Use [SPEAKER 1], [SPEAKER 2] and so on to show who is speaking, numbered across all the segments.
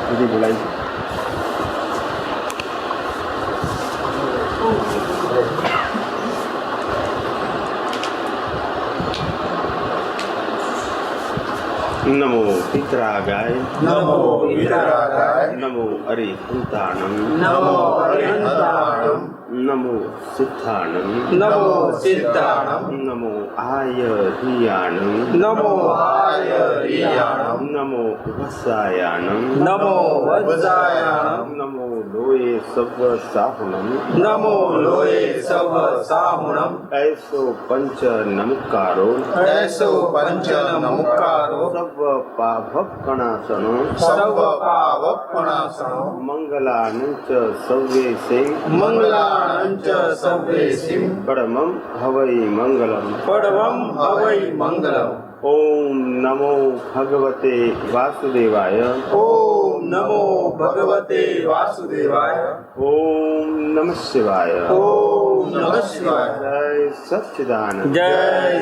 [SPEAKER 1] વિધિ બોલાય છે. નમો પિતરાગાય
[SPEAKER 2] નમો પિતરાગાય
[SPEAKER 1] નમો અરિહંતાણમ
[SPEAKER 2] નમો અરિહંતાણમ
[SPEAKER 1] નમો સિદ્ધાણમ
[SPEAKER 2] નમો સિદ્ધાણમ
[SPEAKER 1] નમો આયરિયાણમ
[SPEAKER 2] નમો આયરિયાણમ
[SPEAKER 1] નમો વસાયાણમ
[SPEAKER 2] નમો વજ્જાયાણમ
[SPEAKER 1] નમો લોયે સવ સાહુણમ
[SPEAKER 2] નમો લોયે સવ સાહુણમ
[SPEAKER 1] એસો પંચ નમકારો
[SPEAKER 2] એસો પંચ નમુકારો
[SPEAKER 1] સવ પાભકણાસનો
[SPEAKER 2] સર્વ પાવપણાસણો
[SPEAKER 1] મંગલાનંચ સવ્યે સે
[SPEAKER 2] મંગલાણંચ સવ્યેસિમ
[SPEAKER 1] પરમં હવૈ મંગલમ.
[SPEAKER 2] પડવમ હવૈ મંગલમ.
[SPEAKER 1] ઓમ નમો ભગવતે વાસુદેવાય
[SPEAKER 2] ઓમ નમો ભગવતે વાસુદેવાય.
[SPEAKER 1] ઓમ નમઃ શિવાય.
[SPEAKER 2] ઓમ નમઃ શિવાય.
[SPEAKER 1] જય સચ્ચિદાનંદ.
[SPEAKER 2] જય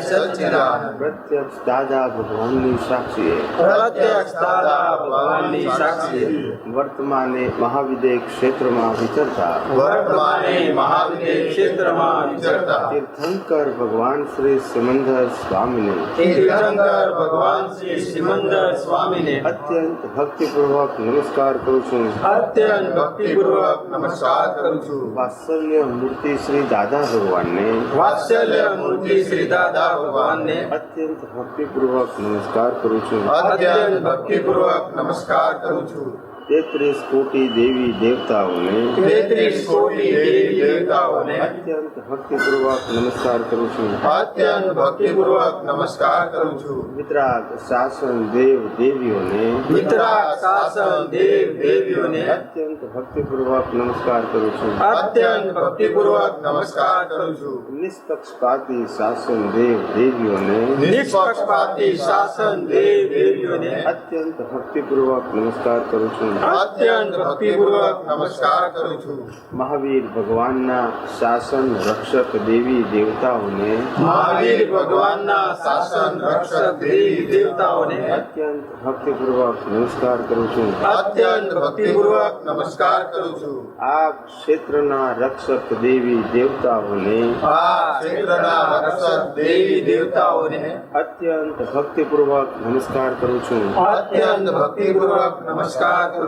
[SPEAKER 2] સચ્ચિદાનંદ.
[SPEAKER 1] પ્રત્યક્ષ દાદા ભગવાનની સાક્ષીએ
[SPEAKER 2] પ્રત્યક્ષ દાદા ભગવાનની સાક્ષી
[SPEAKER 1] વર્તમાને મહાવિદ્ય ક્ષેત્રમાં વિચરતા
[SPEAKER 2] વર્તમાને મહાવિદ્ય ક્ષેત્રમાં વિચરતા
[SPEAKER 1] તીર્થંકર ભગવાન શ્રી સિમંદર સ્વામીને
[SPEAKER 2] તીર્થંકર ભગવાન શ્રી સિમંદર સ્વામીને
[SPEAKER 1] અત્યંત ભક્તિપૂર્વક નમસ્કાર કરું છું.
[SPEAKER 2] અત્યંત ભક્તિપૂર્વક નમસ્કાર કરું છું.
[SPEAKER 1] વાત્સલ્ય મૂર્તિ શ્રી દાદા ભગવાનને
[SPEAKER 2] વાત્સલ્ય મૂર્તિ શ્રી દાદા ભગવાનને
[SPEAKER 1] અત્યંત ભક્તિપૂર્વક નમસ્કાર કરું છું.
[SPEAKER 2] અત્યંત ભક્તિપૂર્વક નમસ્કાર કરું છું.
[SPEAKER 1] 33 કોટી દેવી દેવતાઓને
[SPEAKER 2] 33 કોટી દેવી દેવતાઓને
[SPEAKER 1] અત્યંત ભક્તિપૂર્વક નમસ્કાર કરું છું.
[SPEAKER 2] અત્યંત ભક્તિપૂર્વક નમસ્કાર કરું છું.
[SPEAKER 1] વિતરાગ શાસન દેવ દેવીઓને
[SPEAKER 2] વિતરાગ શાસન દેવ દેવીઓને
[SPEAKER 1] અત્યંત ભક્તિપૂર્વક નમસ્કાર કરું છું.
[SPEAKER 2] અત્યંત ભક્તિપૂર્વક નમસ્કાર કરું છું.
[SPEAKER 1] નિષ્પક્ષપાતી શાસન દેવ દેવીઓને
[SPEAKER 2] નિષ્પક્ષપાતી શાસન દેવ દેવીઓને
[SPEAKER 1] અત્યંત ભક્તિપૂર્વક નમસ્કાર કરું છું.
[SPEAKER 2] અત્યંત ભક્તિપૂર્વક નમસ્કાર કરું છું.
[SPEAKER 1] મહાવીર ભગવાનના શાસન રક્ષક દેવી દેવતાઓને
[SPEAKER 2] મહાવીર ભગવાનના શાસન રક્ષક દેવી દેવતાઓને
[SPEAKER 1] અત્યંત ભક્તિપૂર્વક નમસ્કાર કરું છું.
[SPEAKER 2] અત્યંત ભક્તિપૂર્વક નમસ્કાર કરું છું.
[SPEAKER 1] આ ક્ષેત્રના રક્ષક દેવી દેવતાઓને
[SPEAKER 2] આ ક્ષેત્રના રક્ષક દેવી દેવતાઓને
[SPEAKER 1] અત્યંત ભક્તિપૂર્વક નમસ્કાર કરું છું.
[SPEAKER 2] અત્યંત ભક્તિપૂર્વક નમસ્કાર કરું છું.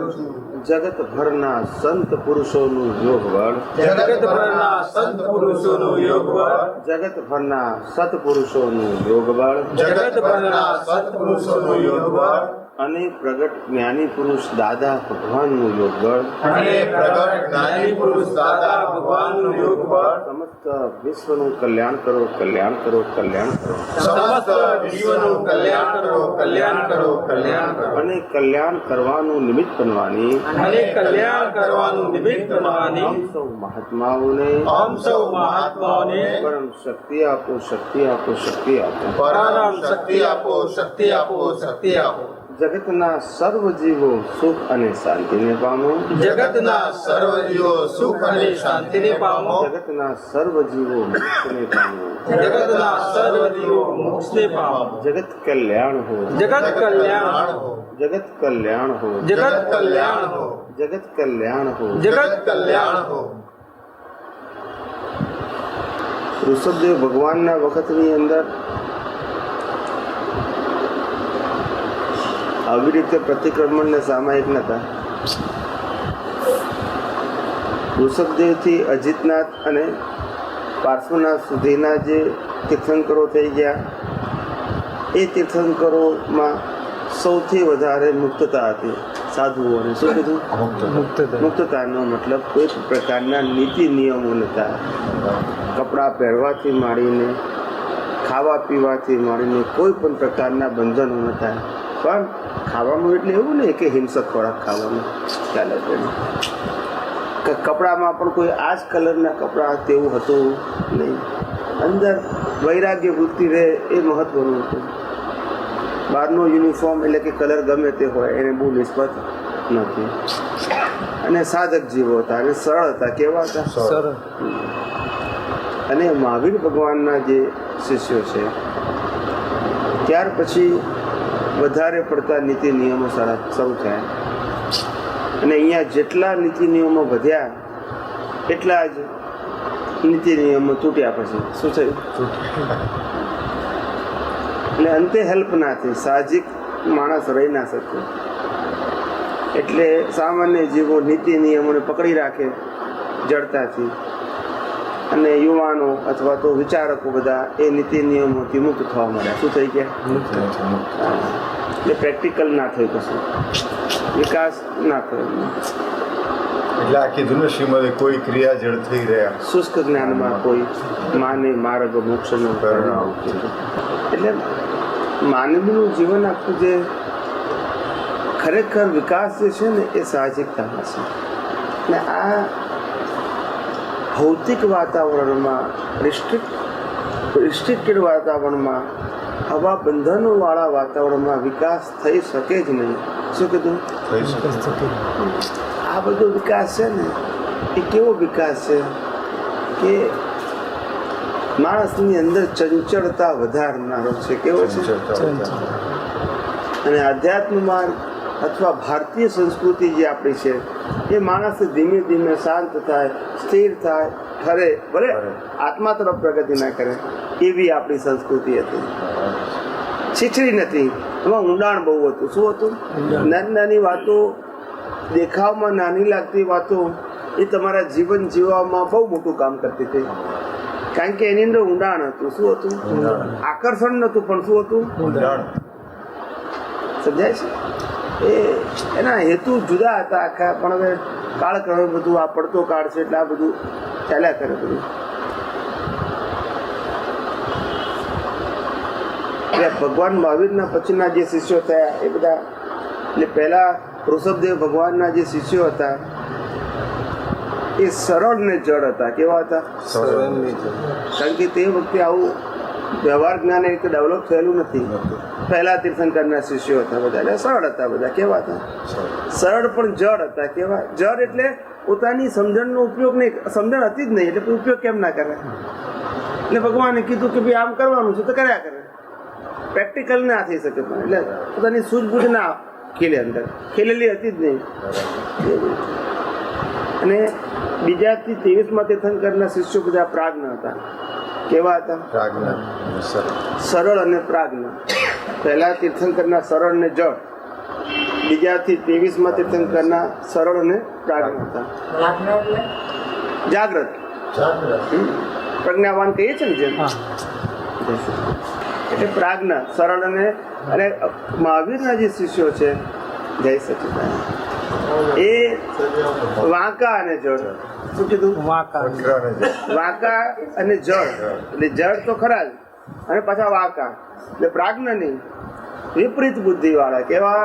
[SPEAKER 1] જગતભરના સંત પુરુષોનું યોગ બળ
[SPEAKER 2] જગતભરના સંત પુરુષોનું યોગ બળ
[SPEAKER 1] જગતભરના સત્પુરુષોનું યોગ બળ
[SPEAKER 2] જગતભરના સત્પુરુષોનું યોગ બળ
[SPEAKER 1] અને પ્રગટ જ્ઞાની પુરુષ દાદા ભગવાનનું યોગ બળ
[SPEAKER 2] અને પ્રગટ જ્ઞાની પુરુષ દાદા ભગવાનનું યોગ બળ
[SPEAKER 1] સમસ્ત વિશ્વનું કલ્યાણ કરો, કલ્યાણ કરો, કલ્યાણ કરો.
[SPEAKER 2] સમસ્ત વિશ્વનું કલ્યાણ કરો, કલ્યાણ કરો, કલ્યાણ કરો.
[SPEAKER 1] અને કલ્યાણ કરવાનું નિમિત્ત બનવાની
[SPEAKER 2] અને કલ્યાણ કરવાનું નિમિત્ત બનવાની
[SPEAKER 1] આમ સૌ મહાત્માઓને
[SPEAKER 2] આમ સૌ મહાત્માઓને
[SPEAKER 1] પરમ શક્તિ આપો, શક્તિ આપો, શક્તિ આપો.
[SPEAKER 2] પરમ શક્તિ આપો, શક્તિ આપો, શક્તિ આપો.
[SPEAKER 1] જગતના સર્વ જીવો સુખ અને શાંતિને પામો.
[SPEAKER 2] જગતના સર્વ જીવો સુખ અને શાંતિને પામો.
[SPEAKER 1] જગતના સર્વ જીવો મોક્ષને પામો.
[SPEAKER 2] જગતના સર્વ જીવો મોક્ષને પામો.
[SPEAKER 1] જગત કલ્યાણ હો,
[SPEAKER 2] જગત કલ્યાણ હો,
[SPEAKER 1] જગત કલ્યાણ હો,
[SPEAKER 2] જગત કલ્યાણ હો,
[SPEAKER 1] જગત કલ્યાણ હો.
[SPEAKER 2] જગત કલ્યાણ હો.
[SPEAKER 1] ઋષભદેવ ભગવાનના વખતની અંદર આવી રીતે પ્રતિક્રમણ ને સામાયિક નતા. ઋષભદેવથી અજીતનાથ અને પાર્શ્વનાથ સુધીના જે તીર્થંકરો થઈ ગયા, એ તીર્થંકરોમાં સૌથી વધારે મુક્તતા હતી સાધુઓને. શું કીધું? મુક્તતાનો મતલબ કોઈ પ્રકારના નીતિ નિયમો નહોતા. કપડાં પહેરવાથી માંડીને ખાવા પીવાથી માંડીને કોઈ પણ પ્રકારના બંધનો નહોતા. પણ ખાવાનું એટલે એવું નહીં કે હિંસક ખોરાક ખાવાનું ચાલે છે. કપડામાં પણ કોઈ આ જ કલરના કપડાં તેવું હતું નહીં. અંદર વૈરાગ્ય વૃત્તિ રહે એ મહત્વનું હતું. બહારનો યુનિફોર્મ એટલે કે કલર ગમે તે હોય એને બહુ નિસ્બત નથી. અને સાધક જીવો હતા અને સરળ હતા. કેવા હતા? સરળ. અને મહાવીર ભગવાનના જે શિષ્યો છે ત્યાર પછી વધારે પડતા નીતિ નિયમો શરૂ થયા. અને અહીંયા જેટલા નીતિ નિયમો વધ્યા એટલા જ નીતિ નિયમો તૂટ્યા. પછી શું થયું? એટલે અંતે હેલ્પ ના થઈ, સાહજિક માણસ રહી ના શકે. એટલે સામાન્ય જીવો નીતિ નિયમોને પકડી રાખે જડતાથી, અને યુવાનો અથવા તો વિચારકો બધા એ નીતિ નિયમોથી મુક્ત થવા માંડ્યા. શું થઈ ગયા? એટલે પ્રેક્ટિકલ ના થયું, કશું વિકાસ ના થયો.
[SPEAKER 2] એટલે આખી દુનિયા શ્રીમદે કોઈ ક્રિયા જડ થઈ રહ્યા,
[SPEAKER 1] શુષ્ક જ્ઞાનમાં કોઈ માને માર્ગ મોક્ષનો પરિણામ. એટલે માનવીનું જીવન આખું જે ખરેખર વિકાસ જે છે ને એ સાહજિકતામાં છે. ને આ ભૌતિક વાતાવરણમાં રિસ્ટ્રિક્ટેડ વાતાવરણમાં, આવા બંધનોવાળા વાતાવરણમાં વિકાસ થઈ શકે જ નહીં. શું કીધું?
[SPEAKER 2] થઈ શકે.
[SPEAKER 1] આ બધો વિકાસ છે ને એ કેવો વિકાસ છે કે માણસની અંદર ચંચળતા વધારનારો છે. કેવો છે? અને આધ્યાત્મ માર્ગ અથવા ભારતીય સંસ્કૃતિ જે આપણી છે એ માણસ ધીમે ધીમે શાંત થાય, સ્થિર થાય, ઠરે, ભલે આત્મા તરફ પ્રગતિ ના કરે, એવી આપણી સંસ્કૃતિ હતી. છીછરી નથી, એમાં ઊંડાણ બહુ હતું. શું હતું? નાની નાની વાતો, દેખાવમાં નાની લાગતી વાતો એ તમારા જીવન જીવવામાં બહુ મોટું કામ કરતી હતી, કારણ કે એની અંદર ઊંડાણ હતું. શું હતું? આકર્ષણ નહોતું, પણ શું હતું?
[SPEAKER 2] ઊંડાણ.
[SPEAKER 1] સમજાય છે? એ એના હેતુ જુદા હતા આખા. પણ હવે કાળક્રમે બધું આ પડતો કાળ છે એટલે આ બધું ચાલ્યા કરે બધું. એટલે ભગવાન મહાવીરના પછીના જે શિષ્યો થયા એ બધા, એટલે પહેલા ઋષભદેવ ભગવાનના જે શિષ્યો હતા એ સરળ ને જડ હતા. કેવા હતા? કારણ કે તે વખતે આવું વ્યવહાર જ્ઞાન એ રીતે ડેવલપ થયેલું નથી. પહેલા તીર્થંકરના શિષ્યો હતા બધા, એટલે સરળ હતા બધા. કેવા હતા? સરળ પણ જડ હતા. કેવા? જડ એટલે પોતાની સમજણનો ઉપયોગ નહીં, સમજણ હતી જ નહીં એટલે ઉપયોગ કેમ ના કરે? એટલે ભગવાને કીધું કે ભાઈ આમ કરવાનું છે તો કર્યા કરે. પ્રેક્ટિકલ ના થઈ શકે, એટલે પોતાની સૂઝબૂઝ ના ખીલે, અંદર ખીલેલી હતી જ નહીં. અને બીજાથી 23માં તીર્થંકરના શિષ્યો બધા પ્રાજ્ઞ હતા. કેવા હતા? સરળ અને પ્રાજ્ઞ. પહેલા તીર્થંકરના સરળ ને જળ, બીજાથી 23માં તીર્થંકરના સરળ અને પ્રાજ્ઞ હતા. જાગ્રત, પ્રજ્ઞાવાન કહીએ છે ને જેમ, એટલે પ્રાજ્ઞ, સરળ અને મહાવીરના જે શિષ્યો છે જય સચિદાનંદ, એ વાંકા અને જળ. શું કીધું? વાંકા અને જળ. એટલે જળ તો ખરા જ, અને પાછા વાંકા, એટલે પ્રાજ્ઞ નહીં, વિપરીત બુદ્ધિ વાળા. કેવા?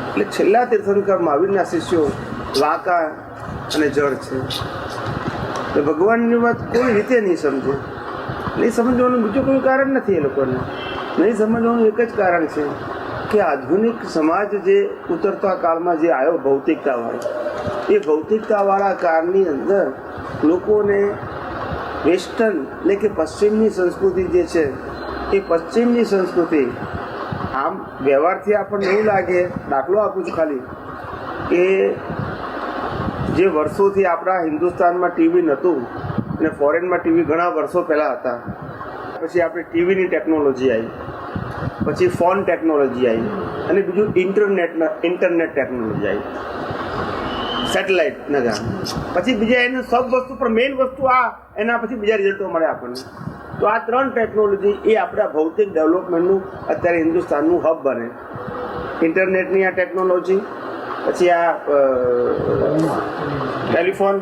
[SPEAKER 1] એટલે છેલ્લા તીર્થંકર મહાવીરના શિષ્યો વાંકા અને જળ છે. એટલે ભગવાનની વાત કોઈ રીતે નહીં સમજે. નહીં સમજવાનું બીજું કોઈ કારણ નથી. એ લોકોને નહીં સમજવાનું એક જ કારણ છે કે આધુનિક સમાજ જે ઉતરતા કાળમાં જે આવ્યો ભૌતિકતાવાળો, એ ભૌતિકતાવાળા કાળની અંદર લોકોને વેસ્ટર્ન એટલે કે પશ્ચિમની સંસ્કૃતિ જે છે એ પશ્ચિમની સંસ્કૃતિ, આમ વ્યવહારથી આપણને એવું લાગે, દાખલો આપું છું ખાલી, કે જે વર્ષોથી આપણા હિન્દુસ્તાનમાં ટીવી નહોતું અને ફોરેનમાં ટીવી ઘણા વર્ષો પહેલાં હતા. પછી આપણે ટીવીની ટેકનોલોજી આવી, પછી ફોન ટેકનોલોજી આવી, અને બીજું ઇન્ટરનેટ ટેકનોલોજી આવી, સેટેલાઇટ નગા. પછી બીજા એનું સબ વસ્તુ, પણ મેઇન વસ્તુ આ, એના પછી બીજા રિઝલ્ટો મળે આપણને. તો આ 3 ટેકનોલોજી એ આપણા ભૌતિક ડેવલપમેન્ટનું અત્યારે હિન્દુસ્તાનનું હબ બને. ઇન્ટરનેટની આ ટેકનોલોજી, પછી આ ટેલિફોન,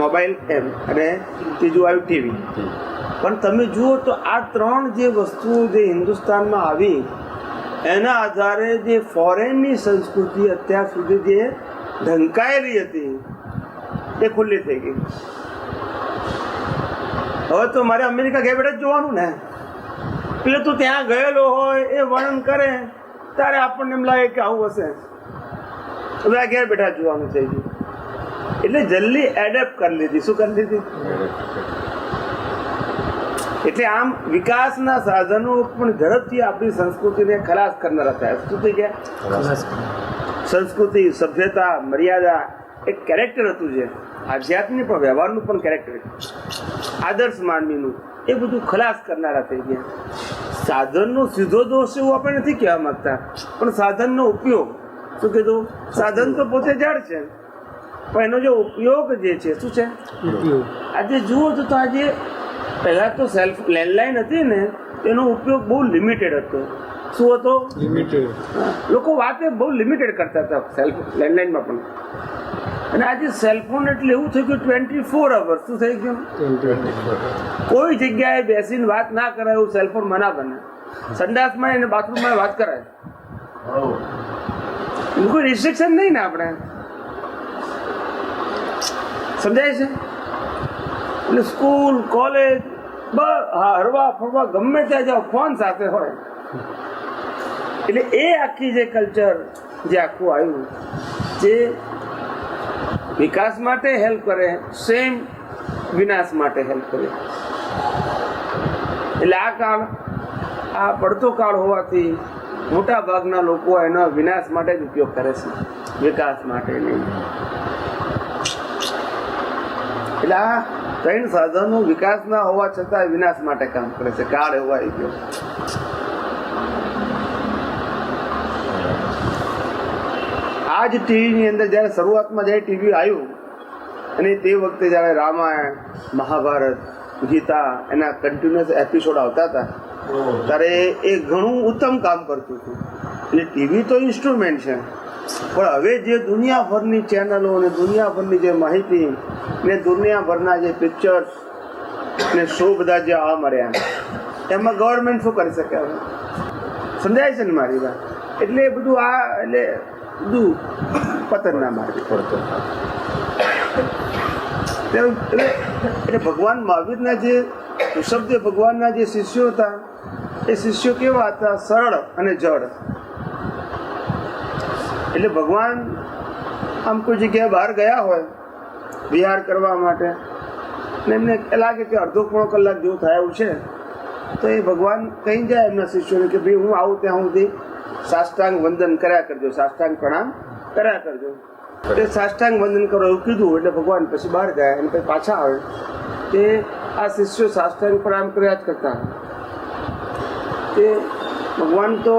[SPEAKER 1] મોબાઈલ એમ, અને ત્રીજું આવ્યું ટીવી. પણ તમે જુઓ તો આ 3 જે વસ્તુઓ જે હિન્દુસ્તાનમાં આવી, એના આધારે જે ફોરેનની સંસ્કૃતિ અત્યાર સુધી જે ઢંકાયેલી હતી એ ખુલ્લી થઈ ગઈ. હવે તો મારે અમેરિકા ઘેર બેઠા જ જોવાનું ને, પેલો તું ત્યાં ગયેલો હોય એ વર્ણન કરે ત્યારે આપણને એમ લાગે કે આવું હશે. હવે આ ઘેર બેઠા જોવાનું થઈ ગયું. એટલે જલ્દી એડેપ્ટ કરી લીધી. શું કરી લીધી? એટલે આમ વિકાસના સાધનો પણ ઝડપથી આપણી સંસ્કૃતિને ખલાસ કરનારા થયા. શું થઈ ગયા? સંસ્કૃતિ, સભ્યતા, મર્યાદા એક કેરેક્ટર હતું, જે આધ્યાત્મિક પણ વ્યવહારનું પણ કેરેક્ટર, આદર્શ માનવીનું, એ બધું ખલાસ કરનારા થઈ ગયા. સાધનનો સીધો દોષ એવું આપણે નથી કહેવા માંગતા, પણ સાધનનો ઉપયોગ, શું કીધું? સાધન તો પોતે ઝાડ છે, પણ એનો જે ઉપયોગ જે છે શું છે? આજે જુઓ તો આજે પહેલાં તો લેન્ડલાઇન હતી ને, એનો ઉપયોગ બહુ લિમિટેડ હતો. શું હતો? લિમિટેડ. લોકો વાતે બહુ લિમિટેડ કરતા હતા લેન્ડલાઇનમાં પણ. અને આજે સેલફોન એટલે એવું થઈ ગયું 24 અવર્સ. શું થઈ ગયું? કોઈ જગ્યાએ બેસીને વાત ના કરાય એવું સેલફોનમાં ના બને. સંડાસમાં અને બાથરૂમમાં વાત કરાય, કોઈ રિસ્ટ્રિક્શન નહીં ને આપણે. સમજાય છે? એટલે સ્કૂલ, કોલેજ, હરવા ફરવા ગમે ત્યાં જાઓ ફોન સાથે હોય. એટલે એ આખી જે કલ્ચર જે આખું આવ્યું, જે વિકાસ માટે હેલ્પ કરે, સેમ વિનાશ માટે હેલ્પ કરે. એટલે આ કાળ, આ પડતો કાળ હોવાથી મોટા ભાગના લોકો એનો વિનાશ માટે જ ઉપયોગ કરે છે, વિકાસ માટે નહીં. એટલે આ ત્રણ સાધનો વિકાસ ના હોવા છતાં વિનાશ માટે કામ કરે છે. કાળ એવો આવી ગયો. આ જ ટીવીની અંદર જ્યારે શરૂઆતમાં જ્યારે ટીવી આવ્યું, અને તે વખતે જ્યારે રામાયણ, મહાભારત, ગીતા એના કન્ટિન્યુઅસ એપિસોડ આવતા હતા, ત્યારે એ ઘણું ઉત્તમ કામ કરતું હતું. એટલે ટીવી તો ઇન્સ્ટ્રુમેન્ટ છે, પણ હવે જે દુનિયાભરની ચેનલો અને દુનિયાભરની જે માહિતી ને દુનિયાભરના જે પિક્ચર્સ ને શો બધા જે આવવા મળ્યા, એમાં ગવર્મેન્ટ શું કરી શકે? હવે સમજાય છે ને મારી વાત? એટલે એ બધું એટલે બધું પતનના માર્ગે પડતો. એટલે ભગવાન મહાવીરના જે ઋષભદેવ ભગવાનના જે શિષ્યો હતા, એ શિષ્યો કેવા હતા? સરળ અને જડ. એટલે ભગવાન આમ કોઈ જગ્યાએ બહાર ગયા હોય વિહાર કરવા માટે, ને એમને લાગે કે અડધો પોણો કલાક જેવું થાય એવું છે, તો એ ભગવાન કહી જાય એમના શિષ્યોને કે ભાઈ હું આવું ત્યાં સુધી સાષ્ટાંગ વંદન કર્યા કરજો, સાષ્ટાંગ પ્રણામ કર્યા કરજો. એ સાષ્ટાંગ વંદન કરો એવું કીધું. એટલે ભગવાન પછી બહાર ગયા અને પછી પાછા આવે કે આ શિષ્યો સાષ્ટાંગ પ્રણામ કર્યા જ કરતા. તે ભગવાન તો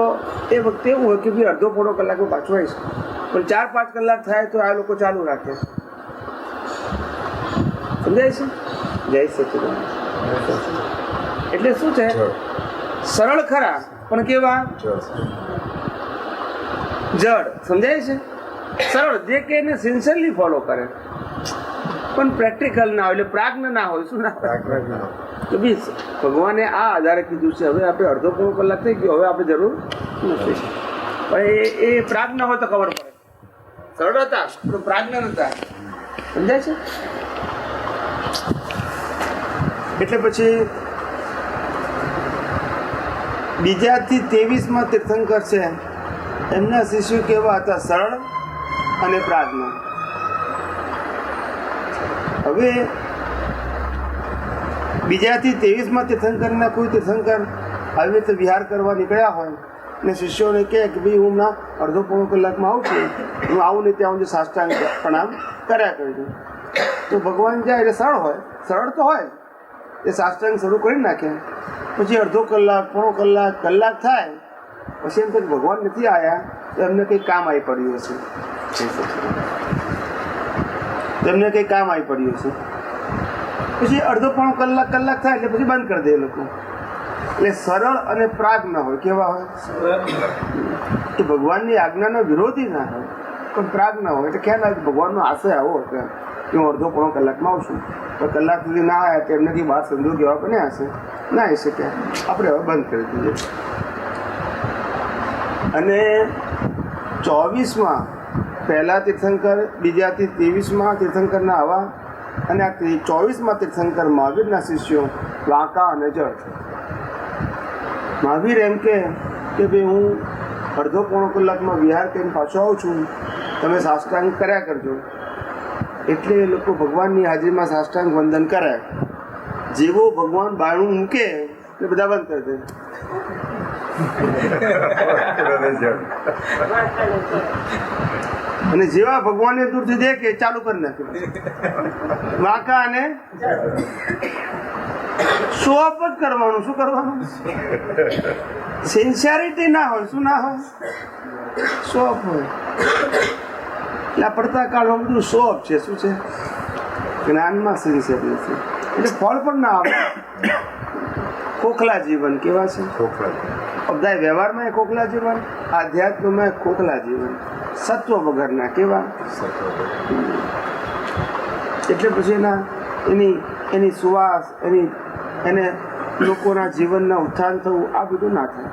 [SPEAKER 1] એ વખતે એવું હોય કે ભાઈ અડધો પોણો કલાકમાં પાછું આવીશ, પણ 4-5 કલાક થાય તો આ લોકો ચાલુ રાખે. સમજાય છે? જય સચિદાનંદ. એટલે શું છે? સરળ ખરા, પણ કેવા? જડ. સમજાય છે? સરળ જે કે એને સિન્સિયરલી ફોલો કરે, પણ પ્રેક્ટિકલ ના હોય, એટલે પ્રાજ્ઞ ના હોય. શું ના હોય? તો બી ભગવાને આ આધારે કીધું છે હવે આપણે અડધો પોણો કલાક થઈ ગયો, હવે આપણે જરૂર નથી. પણ એ પ્રાજ્ઞ હોય તો ખબર પડે. સરળ હતા પણ પ્રાજ્ઞ નતા. સમજાય છે? એટલે પછી બીજાથી 23માં તીર્થંકર છે, એમના શિષ્યો કેવા હતા? સરળ અને પ્રાજ્ઞ. હવે બીજાથી 23માં તીર્થંકરના કોઈ તીર્થંકર આવી રીતે વિહાર કરવા નીકળ્યા હોય ને શિષ્યોને કહે કે ભાઈ હું હમણાં અડધો પોણો કલાકમાં આવું છું, હું આવું ને ત્યાં સુધી સાષ્ટાંગ પ્રણામ કર્યા કરજો. તો ભગવાન જાય એટલે સરળ હોય, સરળ તો હોય, એ સાષ્ટાંગ શરૂ કરી નાખે. પછી અડધો કલાક, પોણો કલાક, કલાક થાય પછી એમ તો ભગવાન નથી આવ્યા, તો એમને કંઈ કામ આવી પડ્યું હશે. તેમને કંઈ કામ આવી પડ્યું હશે. પછી અડધો પોણો કલાક થાય એટલે પછી બંધ કરી દે એ લોકો. એટલે સરળ અને પ્રાજ્ઞ હોય. કેવા હોય? એ ભગવાનની આજ્ઞાનો વિરોધી ના હોય, પણ પ્રાજ્ઞ હોય. એટલે ખ્યાલ આવે ભગવાનનો આશય આવો હતો કે હું અડધો પોણો કલાકમાં આવશું, તો કલાક સુધી ના આવ્યા તો એમને કંઈ બહાર સંજોગ એવા બન્યા હશે, ના આવી શક્યા, આપણે હવે બંધ કરી દઈએ. અને 24માં પહેલા તીર્થંકર, બીજાથી 23માં તીર્થંકરના આવા, અને આ 24માં તીર્થંકર મહાવીરના શિષ્યો વાંકા અને જળ. મહાવીર એમ કે ભાઈ હું અડધો પોણો કલાકમાં વિહાર કરીને પાછો આવું છું, તમે સાષ્ટાંગ કર્યા કરજો. એટલે એ લોકો ભગવાનની હાજરીમાં સાષ્ટાંગ વંદન કરે. જેવો ભગવાન બાયણું મૂકે એટલે બધા બંધ કરી દે. અને જેવા ભગવાનને દૂરથી દેખે ચાલુ કરી નાખે વાંકા અને શો ઓફ જ કરવાનું. શું કરવાનું? સિન્સિયરિટી ના હોય. શું ના હોય? શો ઓફ હોય. એટલે પડતા કાળમાં બધું શો ઓફ છે. શું છે? જ્ઞાનમાં સિન્સિયર નથી એટલે ફળ પણ ના આવે. ખોખલા જીવન કેવા છે? બધા વ્યવહારમાં ખોખલા જીવન, આધ્યાત્મમાં ખોખલા જીવન, સત્વ વગરના કેવા. એટલે પછી એની સુવાસ એને લોકોના જીવનના ઉત્થાન થવું આ બધું ના થાય.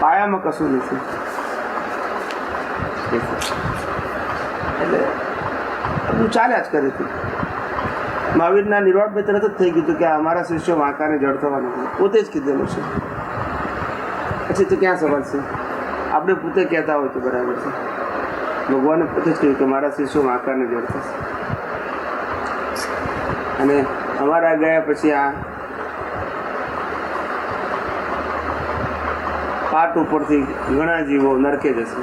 [SPEAKER 1] પાયામાં કશું નથી. એટલે બધું ચાલ્યા જ કરે છે. મહાવીરના નિર્વાણ બે તરત જ થઈ ગયું હતું કે અમારા શિષ્યો વાંકાને જડ થવાનું પોતે જ કીધેલું છે. પછી તો ક્યાં સવાલ છે? આપણે પોતે કહેતા હોય તો બરાબર છે. ભગવાને પોતે જ કહ્યું કે મારા શિષ્યો વાંકાને જડ થશે. અને અમારા ગયા પછી આ પાટ ઉપરથી ઘણા જીવો નરકે જશે.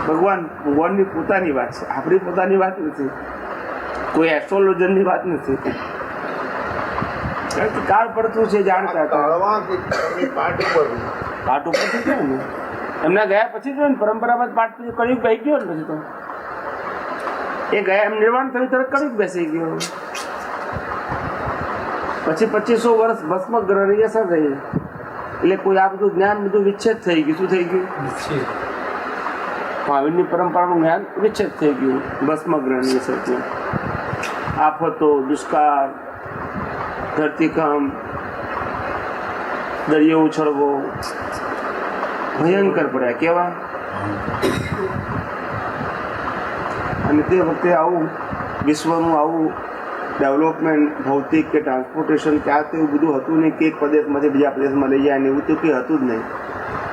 [SPEAKER 1] ભગવાનની પોતાની વાત છે, આપણી પોતાની વાત નથી. કોઈ એસ્ટ્રોલોજરની વાત નથી. કારણ કે કાળ પડતું છે જાણતા પાટ ઉપરથી કેવું ને એમના ગયા પછી જો ને પરંપરાગત પાઠ પછી કળિયુગ બેસી ગયો ને પછી તો એ ગયા એમ નિર્વાણ થયું તરત કળિયુગ બેસી ગયો. પછી 2500 વર્ષ ભસ્મ ગ્રહની અસર રહી. એટલે કોઈ આ બધું જ્ઞાન બધું વિચ્છેદ થઈ ગયું. શું થઈ ગયું? મહાવીરની પરંપરાનું જ્ઞાન વિચ્છેદ થઈ ગયું ભસ્મ ગ્રહની અસરથી. આફતો, દુષ્કાળ, ધરતીકંપ, દરિયો ઉછળવો ભયંકર પડ્યા કેવા. અને તે વખતે આવું વિશ્વનું આવું ડેવલપમેન્ટ ભૌતિક કે ટ્રાન્સપોર્ટેશન ત્યાં તો એવું બધું હતું નહીં કે એક પ્રદેશમાંથી બીજા પ્રદેશમાં લઈ જાય ને એવું તો કંઈ હતું જ નહીં.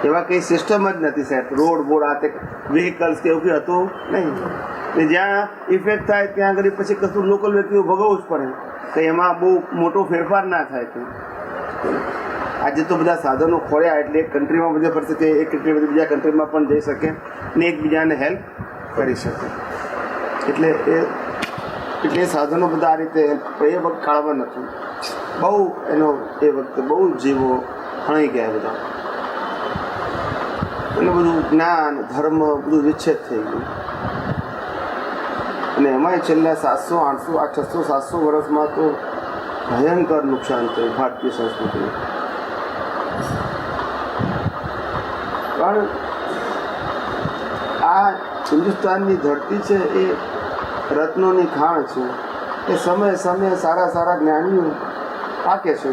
[SPEAKER 1] એવા કંઈ સિસ્ટમ જ નથી સાહેબ. રોડ બોડ આ તે વ્હીકલ્સ કે એવું કંઈ હતું નહીં. ને જ્યાં ઇફેક્ટ થાય ત્યાં આગળ પછી કશું લોકલ વ્યક્તિઓ ભોગવવું જ પડે. તો એમાં બહુ મોટો ફેરફાર ના થાય. તો આજે તો બધા સાધનો ખોળ્યા એટલે એક કન્ટ્રીમાં બધે ફરશે તે એક કન્ટ્રીમાંથી બીજા કન્ટ્રીમાં પણ જઈ શકે ને એકબીજાને હેલ્પ કરી શકે. એટલે એ સાધનો બધા આ રીતે એ વખત કાળવા નથી. બહુ એનો એ વખતે બહુ જીવો હણી ગયા બધા. એટલે બધું જ્ઞાન ધર્મ બધું વિચ્છેદ થઈ ગયું. અને એમાંય છેલ્લા 700, 800, 600, 700 વર્ષમાં તો ભયંકર નુકસાન થયું ભારતીય સંસ્કૃતિને. પણ આ હિન્દુસ્તાનની ધરતી છે એ રત્નોની ખાણ છે. એ સમયે સમયે સારા જ્ઞાનીઓ પાકે છે.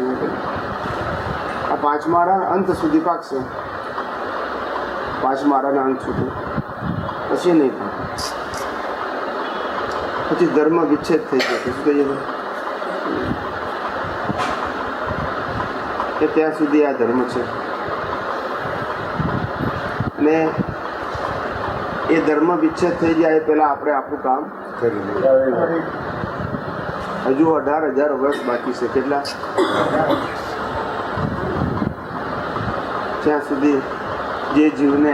[SPEAKER 1] આ 5 માળાના અંત સુધી પાકશે. 5 માળાના અંત સુધી પછી નહીં પાકે. પછી ધર્મ વિચ્છેદ થઈ જશે. શું થઈ જશે? કે ત્યાં સુધી આ ધર્મ છે. અને એ ધર્મ વિચ્છેદ થઈ જાય એ પહેલાં આપણે આપણું કામ કરી લઈએ. હજુ 18,000 વર્ષ બાકી છે. કેટલા? ત્યાં સુધી જે જીવને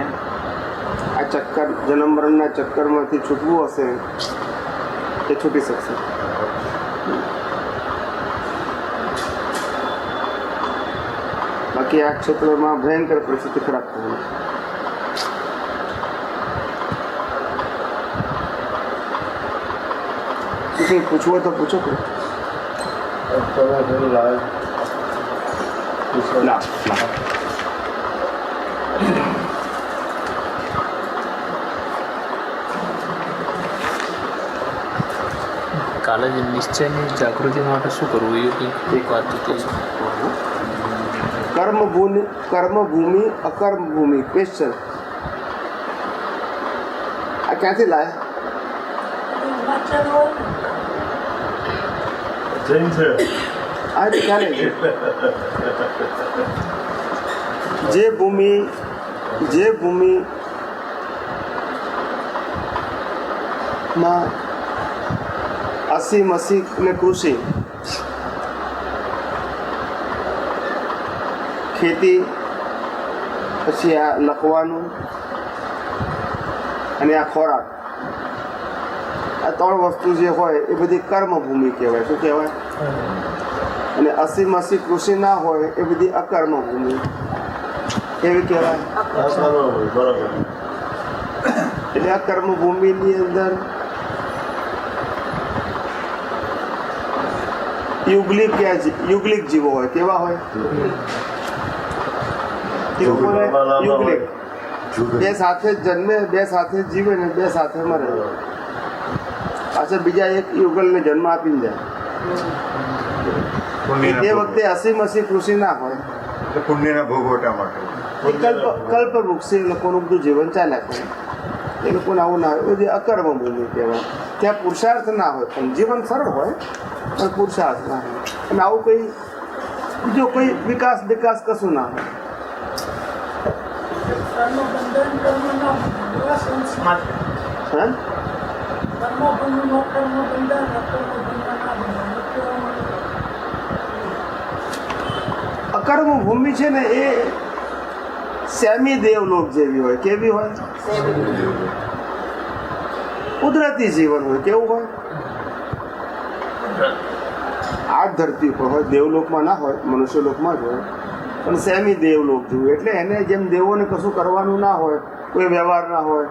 [SPEAKER 1] આ ચક્કર જન્મ મરણના ચક્કરમાંથી છૂટવું હશે એ છૂટી શકશે. બાકી આ ક્ષેત્રમાં ભયંકર પરિસ્થિતિ ખરાબ થવાની. કંઈ પૂછવું હોય તો પૂછો.
[SPEAKER 3] કાલે જ નિશ્ચયની જાગૃતિ માટે શું કરવું એ એક વાત હતી.
[SPEAKER 1] કર્મભૂમિ અકર્મભૂમિ ક્વેશ્ચન આ ક્યાંથી લાયા? આ ખ્યાલ છે. જે ભૂમિ માં અસી મસી ને કૃષિ, ખેતી, પછી આ લખવાનું અને આ ખોરાક, આ ત્રણ વસ્તુ જે હોય એ બધી કર્મભૂમિ કહેવાય. શું કહેવાય? અને અસી મસી કૃષિ ના હોય એ બધી અકર્મભૂમિ એવી કહેવાય.
[SPEAKER 2] બરોબર.
[SPEAKER 1] એટલે આ કર્મભૂમિની અંદર યુગલિક જીવો હોય. કેવા હોય? યુગલિક. બે સાથે જ જન્મે, બે સાથે જ જીવે ને બે સાથે મરે. પાછળ બીજા એક યુગલને જન્મ આપીને જાય. તે વખતે અસી મસી કૃષિ ના હોય.
[SPEAKER 2] પુણ્યના ભોગવટા માટે
[SPEAKER 1] કલ્પ વૃક્ષે એ લોકોનું બધું જીવન ચાલ્યા કરે. એ લોકોને આવું ના હોય. બધી અકર્મ ભૂમિ કહેવાય. ત્યાં પુરુષાર્થ ના હોય, પણ જીવન સરળ હોય પણ પુરુષાર્થ ના હોય. અને આવું કોઈ બીજો કોઈ વિકાસ કશું ના હોય. હા? અકર્મ ભૂમિ છે ને એ સેમી દેવલોક જેવી હોય. કેવી હોય? કુદરતી જીવન હોય. કેવું હોય? આ ધરતી ઉપર હોય, દેવલોકમાં ના હોય, મનુષ્યલોકમાં જ હોય, પણ સેમી દેવલોક જેવું. એટલે એને જેમ દેવોને કશું કરવાનું ના હોય, કોઈ વ્યવહાર ના હોય,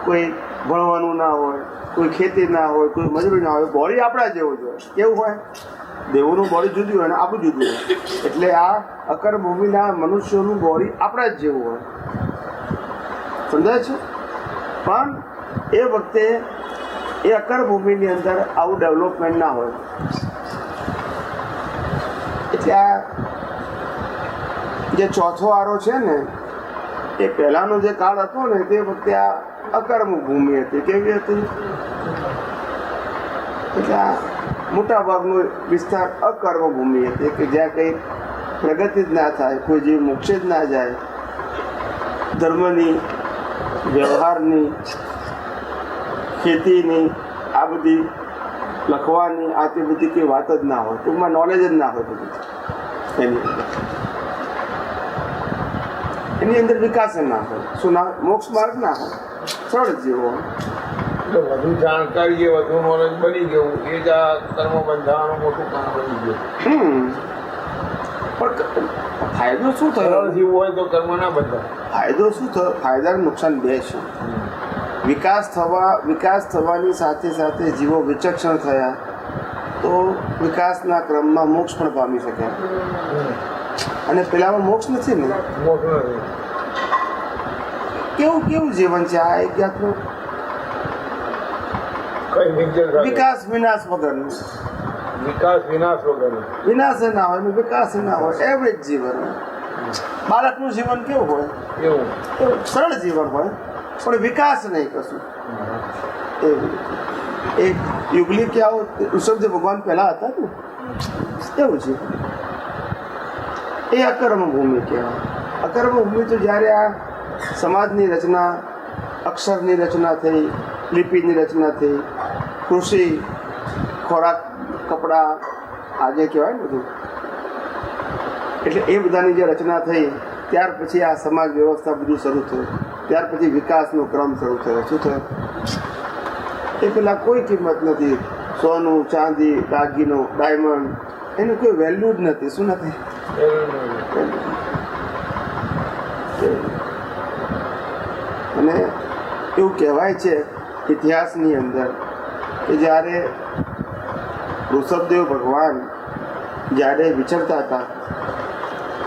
[SPEAKER 1] કોઈ ભણવાનું ના હોય, કોઈ ખેતી ના હોય, કોઈ મજૂરી ના હોય, બોડી આપણા જેવું જ હોય. કેવું હોય? દેવોનું બોડી જુદું હોય ને આપણું જુદું હોય. એટલે આ અકર્મભૂમિના મનુષ્યોનું બોડી આપણા જ જેવું હોય. સમજાય છે? પણ એ વખતે એ અકર્મભૂમિની અંદર આવું ડેવલપમેન્ટ ના હોય. એટલે આ જે ચોથો આરો છે ને એ પહેલાનો જે કાળ હતો ને તે વખતે આ અકર્મ ભૂમિ હતી. કેવી હતી? એટલે આ મોટા ભાગનો વિસ્તાર અકર્મ ભૂમિ હતી કે જ્યાં કંઈ પ્રગતિ જ ના થાય, કોઈ જીવ મોક્ષે જ ના જાય, ધર્મની, વ્યવહારની, ખેતીની, આ બધી લખવાની, આ તે બધી કંઈ વાત જ ના હોય. ટૂંકમાં નોલેજ જ ના હોય બધું એની અંદર વિકાસ ના હોય. શું ના? મોક્ષ માર્ગ ના હોય. સરળ જીવો હોય.
[SPEAKER 4] વધુ જાણકારી જે વધુ નોલેજ બની ગયું એ જ આ કર્મ બંધાવાનું મોટું કામ બની ગયું.
[SPEAKER 1] પણ ફાયદો શું થયો?
[SPEAKER 4] સરળ જીવ હોય તો કર્મ ના બંધાય.
[SPEAKER 1] ફાયદો શું થયો? ફાયદા નુકસાન બે છે. વિકાસ થવાની સાથે સાથે જીવો વિચક્ષણ થયા તો વિકાસના ક્રમમાં મોક્ષ પણ પામી શક્યા. અને પેલામાં મોક્ષ નથી ને.
[SPEAKER 4] મોટું નથી.
[SPEAKER 1] કેવું જીવન છે આ? એક જાતનું
[SPEAKER 4] કઈ નિર્જર
[SPEAKER 1] વિકાસ વિનાશ વગરનું.
[SPEAKER 4] વિકાસ વિનાશ વગરનું.
[SPEAKER 1] વિનાશ ના હોય ને વિકાસ ના હોય, એવરેજ જીવન. બાળકનું જીવન કેવું હોય?
[SPEAKER 4] એવું
[SPEAKER 1] સરળ જીવન હોય પણ વિકાસ નહીં કશું. એક યુગલી કે આવો ઋષભદેવ ભગવાન પહેલા હતા ને એવું છે. એ અકર્મ ભૂમિ કહેવાય. અકર્મ ભૂમિ તો જ્યારે આ સમાજની રચના, અક્ષરની રચના થઈ, લિપિની રચના થઈ, કૃષિ, ખોરાક, કપડાં, આજે કહેવાય ને બધું, એટલે એ બધાની જે રચના થઈ ત્યાર પછી આ સમાજ વ્યવસ્થા બધું શરૂ થયું. ત્યાર પછી વિકાસનો ક્રમ શરૂ થયો. શું થયો? એ પેલા કોઈ કિંમત નથી. સોનું, ચાંદી, દાગીનો, ડાયમંડ, એનું કોઈ વેલ્યુ જ નથી. શું નથી? અને એવું કહેવાય છે ઇતિહાસની અંદર કે જ્યારે ઋષભદેવ ભગવાન જ્યારે વિચરતા હતા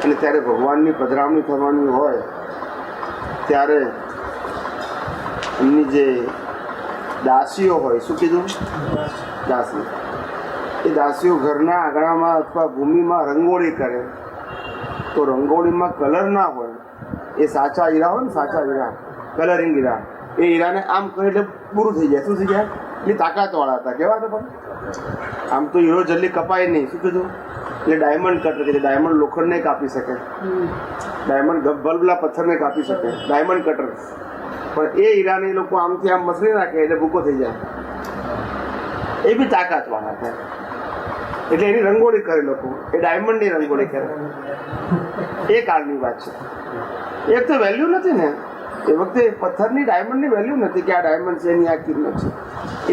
[SPEAKER 1] અને ત્યારે ભગવાનની પધરામણી થવાની હોય ત્યારે એમની જે દાસીઓ હોય, શું કીધું? દાસી. એ દાસીઓ ઘરના આંગણામાં અથવા ભૂમિમાં રંગોળી કરે તો રંગોળીમાં કલર ના હોય. એ સાચા હીરા હોય ને, સાચા હીરા, કલરિંગ હીરા, એ હીરાને આમ કરે એટલે પૂરું થઈ જાય. શું થઈ જાય? એટલી તાકાતવાળા હતા. કેવા હતા? પણ આમ તો હીરો જલ્દી કપાય નહીં. શું કીધું? એટલે ડાયમંડ કટર કે ડાયમંડ લોખંડને કાપી શકે, ડાયમંડ ભલભલા પથ્થરને કાપી શકે, ડાયમંડ કટર. પણ એ હીરાને લોકો આમથી આમ મસળી નાખે એટલે ભૂકો થઈ જાય. એ બી તાકાતવાળા થાય. એટલે એની રંગોળી કરે લોકો, એ ડાયમંડની રંગોળી કરે. એ કાળની વાત છે. એક તો વેલ્યુ નથી ને એ વખતે, પથ્થરની ડાયમંડની વેલ્યુ નથી કે આ ડાયમંડ છે, એની આ કિંમત છે.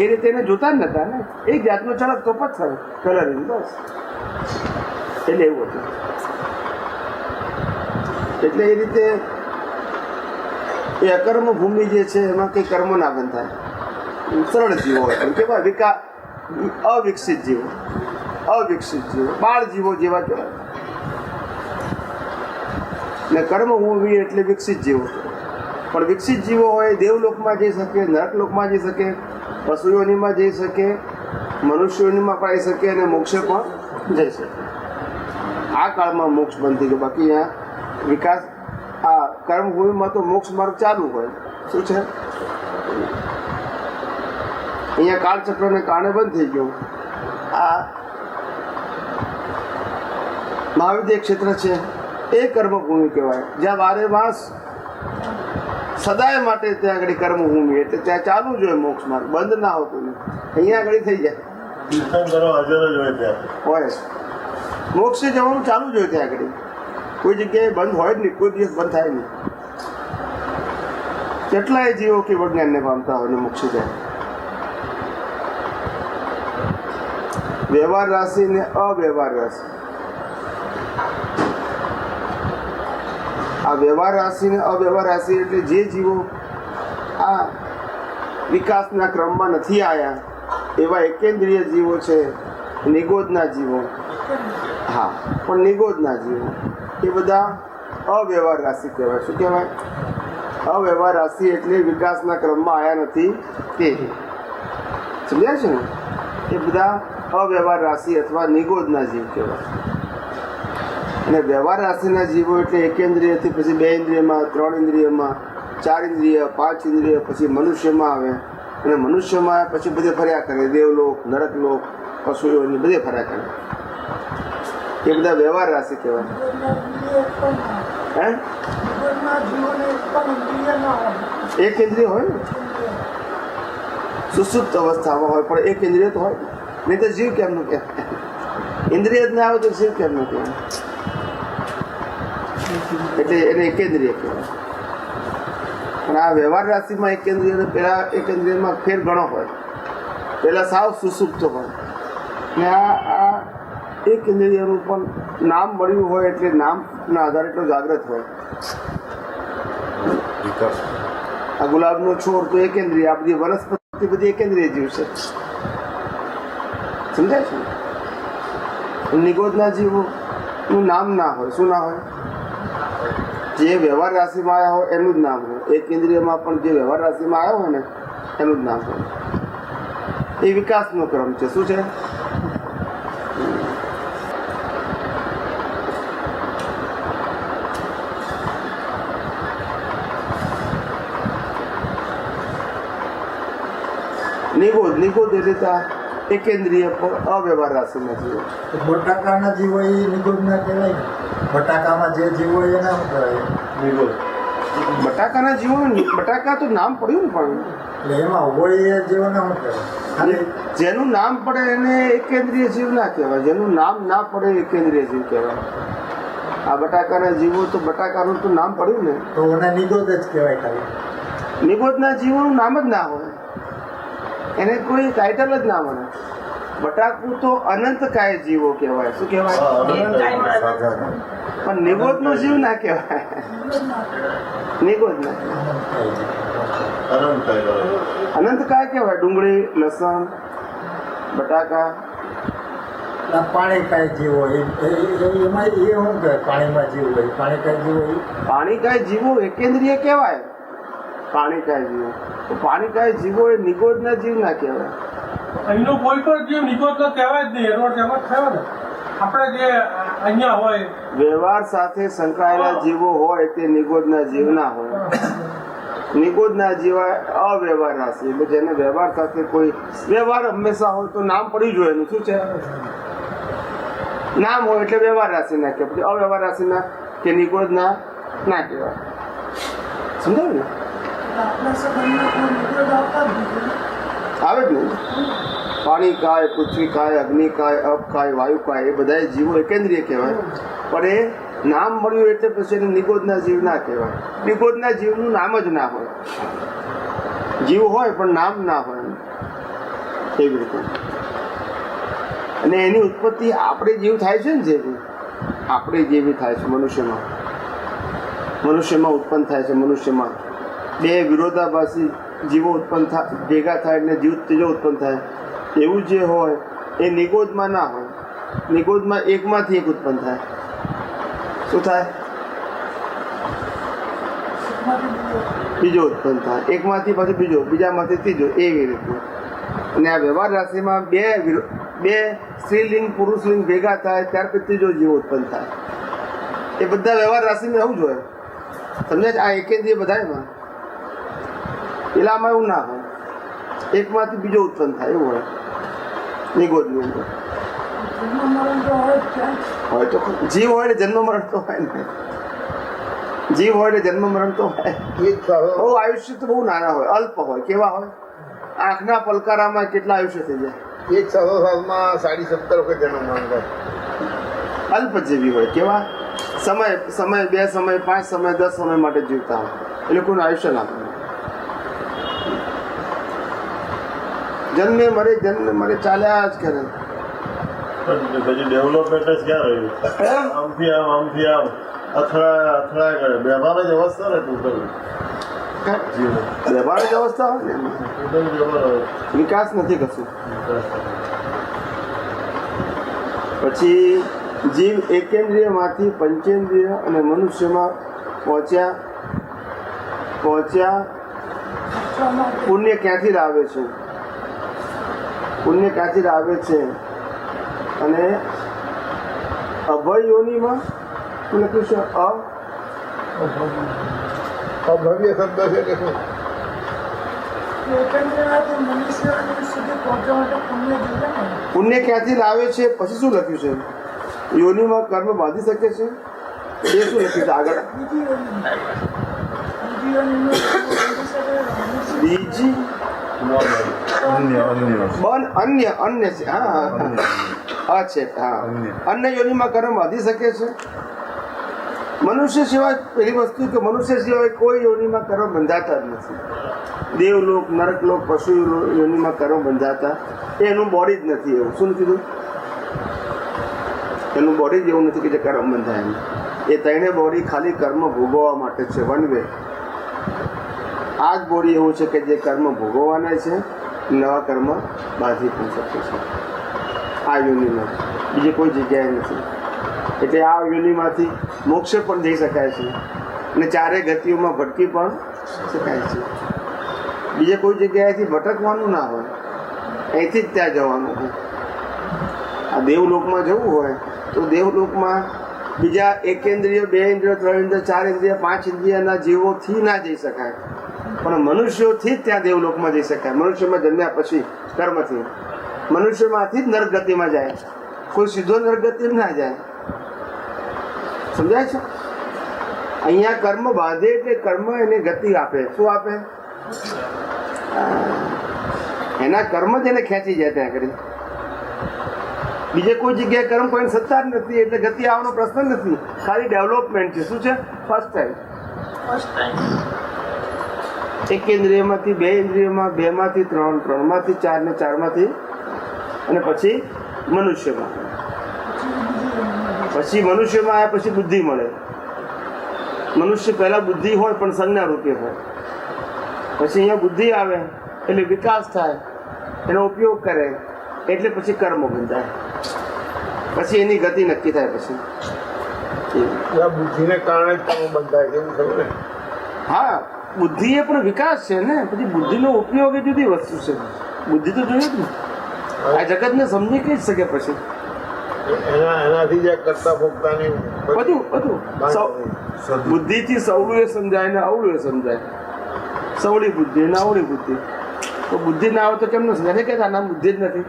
[SPEAKER 1] એ રીતે એને જોતા જ નતા ને. એક જાતનો ચળકતો પથ્થર, કલરિંગ, બસ. એટલે એવું હતું. એટલે એ રીતે એ અકર્મ ભૂમિ જે છે એમાં કંઈ કર્મ ના બંધાય. સરળ જીવો હોય, એમ કેવાય અવિકસિત જીવો, બાળ જીવો જેવા કહેવાય. ને કર્મ ભૂમિ એટલે વિકસિત જીવો. પણ વિકસિત જીવો હોય દેવલોકમાં જઈ શકે, નરકલોકમાં જઈ શકે, પશુઓનીમાં જઈ શકે, મનુષ્યોનીમાં પાઈ શકે અને મોક્ષે પણ જઈ શકે. આ કાળમાં મોક્ષ બંધ થઈ ગયો. બાકી અહીંયા વિકાસ, આ કર્મભૂમિમાં તો મોક્ષ માર્ગ ચાલુ હોય. શું છે અહીંયા કાળચક્રને કારણે બંધ થઈ ગયું. આ મહાવિદ્ય ક્ષેત્ર છે એ કર્મભૂમિ કહેવાય, જ્યાં વારે માસ સદાય માટે ત્યાં આગળ કર્મભૂમિ, એટલે ત્યાં ચાલુ જ હોય મોક્ષ માર્ગ, બંધ ના હોતું નહીં. અહીંયા આગળ થઈ જાય હોય, મોક્ષે જવાનું ચાલુ જ હોય ત્યાં આગળ. કોઈ જગ્યાએ બંધ હોય જ નહીં, કોઈ દિવસ બંધ થાય નહીં. કેટલાય જીવો કે વિજ્ઞાનને પામતા હોય ને મોક્ષે જાય. વ્યવહાર રાશિ ને અવ્યવહાર રાશિ. આ વ્યવહાર રાશિ ને અવ્યવહાર રાશિ એટલે જે જીવો આ વિકાસના ક્રમમાં નથી આવ્યા એવા એકેન્દ્રિય જીવો છે, નિગોદના જીવો. હા, પણ નિગોદના જીવો એ બધા અવ્યવહાર રાશિ કહેવાય. શું કહેવાય? અવ્યવહાર રાશિ એટલે વિકાસના ક્રમમાં આવ્યા નથી તે. સમજ્યા છે ને? એ બધા અવ્યવહાર રાશિ અથવા નિગોદના જીવ કહેવાય. અને વ્યવહાર રાશિના જીવો એટલે એકેન્દ્રિયથી પછી 2 ઇન્દ્રિયમાં, 3 ઇન્દ્રિયમાં, 4 ઇન્દ્રિય, 5 ઇન્દ્રિય, પછી મનુષ્યમાં આવે. અને મનુષ્યમાં પછી બધે ફર્યા કરે, દેવલોક, નરકલોક, પશુઓની બધે ફર્યા કરે. એ બધા વ્યવહાર રાશિ કહેવાય. હે, એક ઇન્દ્રિય હોય ને, સુસુપ્ત અવસ્થામાં હોય, પણ એક ઇન્દ્રિય તો હોય. નહીં તો જીવ કેમનું કહેવાય? ઇન્દ્રિય જ ના આવે તો જીવ કેમનું કહેવાય? એટલે એને એકેન્દ્રિય કહેવાય. પણ આ વ્યવહાર રાશિમાં એકેન્દ્રિય, પેલા એકેન્દ્રિયમાં ફેર ઘણો હોય. પેલા સાવ સુસુપ્ત હોય ને આ એક ઇન્દ્રિયનું પણ નામ મળ્યું હોય એટલે નામના આધારે એટલો જાગ્રત હોય. આ ગુલાબનો છોડ તો એકેન્દ્રિય, આ બધી વનસ્પતિ બધી એકેન્દ્રિય જીવ છે. સમજાય છે? નિગોદના જીવોનું નામ ના હોય. શું ના હોય? જે વ્યવહાર રાશિમાં આવ્યા હોય એનું જ નામ હોય. એક ઇન્દ્રિયમાં પણ જે વ્યવહાર રાશિમાં આવ્યો હોય ને એનું જ નામ હોય. એ વિકાસનો ક્રમ છે. શું છે? નિગોદ એટલે એકેન્દ્રિય પર અવ્યવહાર રાશિના જીવો.
[SPEAKER 2] બટાકાના જીવો એ નિગોદના કહેવાય. બટાકામાં જે જીવો એના શું કહેવાય? નિગોદ.
[SPEAKER 1] બટાકાના જીવો, બટાકા તો નામ પડ્યું ને, પણ
[SPEAKER 2] એટલે એમાં હોય એ જીવોને શું કહેવાય?
[SPEAKER 1] જેનું નામ પડે એને એકેન્દ્રિય જીવ ના કહેવાય. જેનું નામ ના પડે એકેન્દ્રિય જીવ કહેવાય. આ બટાકાના જીવો તો બટાકાનું તો નામ પડ્યું ને,
[SPEAKER 2] તો એને નિગોદ જ કહેવાય ખાલી.
[SPEAKER 1] નિગોદના જીવોનું નામ જ ના હોય, એને કોઈ ટાઇટલ જ ના મળે. બટાકું તો અનંતકાય જીવો કહેવાય. શું કહેવાય? પણ નિગોદનો જીવ ના કહેવાય. નિગોદ ના અનંતકાય કહેવાય. ડુંગળી, લસણ, બટાકા.
[SPEAKER 2] પાણીકાય જીવો એમાં એ શું કહે? પાણીમાં જીવ હોય, પાણીકાય જીવો હોય.
[SPEAKER 1] પાણીકાય જીવો એકેન્દ્રિય કહેવાય. પાણીકાય જીવો તો પાણીકાય જીવો એ નિગોદના જીવ ના કહેવાય.
[SPEAKER 5] અહીંનો કોઈ પણ જીવ નિગોદ તો કહેવાય જ નહીં. એનો એમ જ થયો ને. આપણે જે અહીંયા હોય
[SPEAKER 1] વ્યવહાર સાથે સંકળાયેલા જીવો હોય તે નિગોદના જીવ ના હોય. નિગોદના જીવ અવ્યવહાર રાશિ, એટલે જેને વ્યવહાર સાથે કોઈ વ્યવહાર હંમેશા હોય તો નામ પડી જોઈએ એનું. શું છે? નામ હોય એટલે વ્યવહાર રાશિ ના કહેવાય. અવ્યવહાર રાશિના કે નિગોદના ના કહેવાય. સમજાયું ને? આવે જ નહીં. પાણી ખાય, પૃથ્વી ખાય, અગ્નિ ખાય, અપ ખાય, વાયુ ખાય, એ બધા જીવો એકેન્દ્રિય કહેવાય. પણ એ નામ મળ્યું એટલે પછી એને નિગોદના જીવ ના કહેવાય. નિગોદના જીવનું નામ જ ના હોય. જીવ હોય પણ નામ ના હોય એવી રીતે. અને એની ઉત્પત્તિ આપણે જીવ થાય છે ને, જેવી આપણે જેવી થાય છે મનુષ્યમાં ઉત્પન્ન થાય છે. મનુષ્યમાં બે વિરોધાભાસી જીવો ઉત્પન્ન ભેગા થાય એટલે જીવ ત્રીજો ઉત્પન્ન થાય. એવું જે હોય એ નિગોદમાં ના હોય. નિગોદમાં એકમાંથી એક ઉત્પન્ન થાય. શું થાય? બીજો ઉત્પન્ન થાય. એકમાંથી પછી બીજો, બીજામાંથી ત્રીજો, એવી રીતે. અને આ વ્યવહાર રાશિમાં બે સ્ત્રીલિંગ પુરુષલિંગ ભેગા થાય ત્યાર પછી ત્રીજો જીવ ઉત્પન્ન થાય. એ બધા વ્યવહાર રાશિમાં એવું જ હોય. સમજે છે? આ એકેન્દ્રિય બધામાં. પેલામાં એવું ના હોય. એકમાંથી બીજો ઉત્પન્ન થાય એવું હોય. નિગોદની અંદર હોય તો જીવ હોય ને જન્મ મરણ તો હોય ને. જીવ હોય ને જન્મ મરણ તો હોય. બહુ આયુષ્ય તો બહુ નાના હોય, અલ્પ હોય. કેવા હોય? આંખના પલકારામાં કેટલા આયુષ્ય થઈ જાય?
[SPEAKER 4] 100 સાલમાં 17.5 વખત જન્મ મરણ થાય.
[SPEAKER 1] અલ્પ જેવી હોય. કેવા? સમય 2 સમય 5 સમય 10 સમય માટે જીવતા હોય. એ લોકોનું આયુષ્ય ના હોય. જન્મે મરે ચાલ્યા જ કરે.
[SPEAKER 6] પછી ડેવલપમેન્ટ જ ક્યાં રહ્યું? આમથી આમ અથડાય કરે. વ્યવહાર જ અવસ્થા ને ટોટલ
[SPEAKER 1] વ્યવહાર જ અવસ્થા હોય ને એમાં. વિકાસ નથી કશું. પછી જીવ એકેન્દ્રિયમાંથી પંચેન્દ્રિય અને મનુષ્યમાં પહોંચ્યા. પુણ્ય ક્યાંથી લાવે છે? પુણ્ય ક્યાંથી લાવે છે? અને અભય યોનિમાં લખ્યું છે.
[SPEAKER 4] અભવ્ય શબ્દ છે કે શું?
[SPEAKER 1] પુણ્ય ક્યાંથી લાવે છે? પછી શું લખ્યું છે? યોનિમાં કર્મ બાંધી શકે છે. એ શું લખ્યું છે આગળ? બીજી અન્ય છે. હા અચેત. હા, અન્ય યોનિમાં કર્મ બાંધી શકે છે. મનુષ્ય સિવાય પેલી વસ્તુ કે મનુષ્ય સિવાય કોઈ યોનિમાં કર્મ બંધાતા જ નથી. દેવલોક, નરકલોક, પશુ યોનિમાં કર્મ બંધાતા એનું બોડી જ નથી. એવું શું કીધું? એનું બોડી જ એવું નથી કે જે કર્મ બંધાય એમ. એ ત્રણે બોડી ખાલી કર્મ ભોગવવા માટે છે. One way. આ જ બોડી એવું છે કે જે કર્મ ભોગવવાના છે, નવા કર્મ બાંધી પણ શકે છે. આ યોનિમાં બીજી કોઈ જગ્યાએ નથી. એટલે આ યોનિમાંથી મોક્ષ પણ જઈ શકાય છે અને ચારે ગતિઓમાં ભટકી પણ શકાય છે. બીજે કોઈ જગ્યાએથી ભટકવાનું ના હોય, અહીંથી જ ત્યાં જવાનું હોય. આ દેવલોકમાં જવું હોય તો દેવલોકમાં બીજા એકેન્દ્રિય, 2 ઇન્દ્રિય, 3 ઇન્દ્રિય, 4 ઇન્દ્રિય, 5 ઇન્દ્રિયના જીવોથી ના જઈ શકાય. પણ મનુષ્યોથી જ ત્યાં દેવલોકમાં જઈ શકાય. મનુષ્યમાં જન્મ્યા પછી કર્મથી મનુષ્યમાંથી જ નરગતિમાં જાય. કોઈ સીધો નરગતિ ના જાય. સમજાય છે? અહીંયા કર્મ બાંધે એટલે કર્મ એને ગતિ આપે. શું આપે? એના કર્મ જ એને ખેંચી જાય ત્યાં કરી. બીજે કોઈ જગ્યાએ કર્મ કોઈને સત્તા જ નથી એટલે ગતિ આવવાનો પ્રશ્ન નથી. ખાલી ડેવલપમેન્ટ છે. શું છે? First time. એક ઇન્દ્રિયમાંથી 2 ઇન્દ્રિયમાં, 2 માંથી 3, 3 માંથી 4 ને 4 માંથી અને પછી મનુષ્યમાં. પછી મનુષ્યમાં આવ્યા પછી બુદ્ધિ મળે. મનુષ્ય પહેલા બુદ્ધિ હોય પણ સંજ્ઞા રૂપે હોય. પછી અહીંયા બુદ્ધિ આવે એટલે વિકાસ થાય, એનો ઉપયોગ કરે એટલે પછી કર્મ બંધાય. પછી એની ગતિ નક્કી થાય. પછી
[SPEAKER 4] બુદ્ધિને કારણે જ કર્મ બંધાય છે એવું થયું ને?
[SPEAKER 1] હા, બુદ્ધિ એ પણ વિકાસ છે ને. પછી બુદ્ધિનો ઉપયોગ એ જુદી વસ્તુ છે. બુદ્ધિ તો જોયું જ ને. આ જગતને સમજી કઈ શકે પછી
[SPEAKER 4] એનાથી જ કરતા ભોગતાની
[SPEAKER 1] બધું બુદ્ધિથી સવળું એ સમજાય ને અવળું એ સમજાય. સવળી બુદ્ધિ ને અવળી બુદ્ધિ. તો બુદ્ધિ ના આવે તો કેમ ન સમજાય? કે આના બુદ્ધિ જ નથી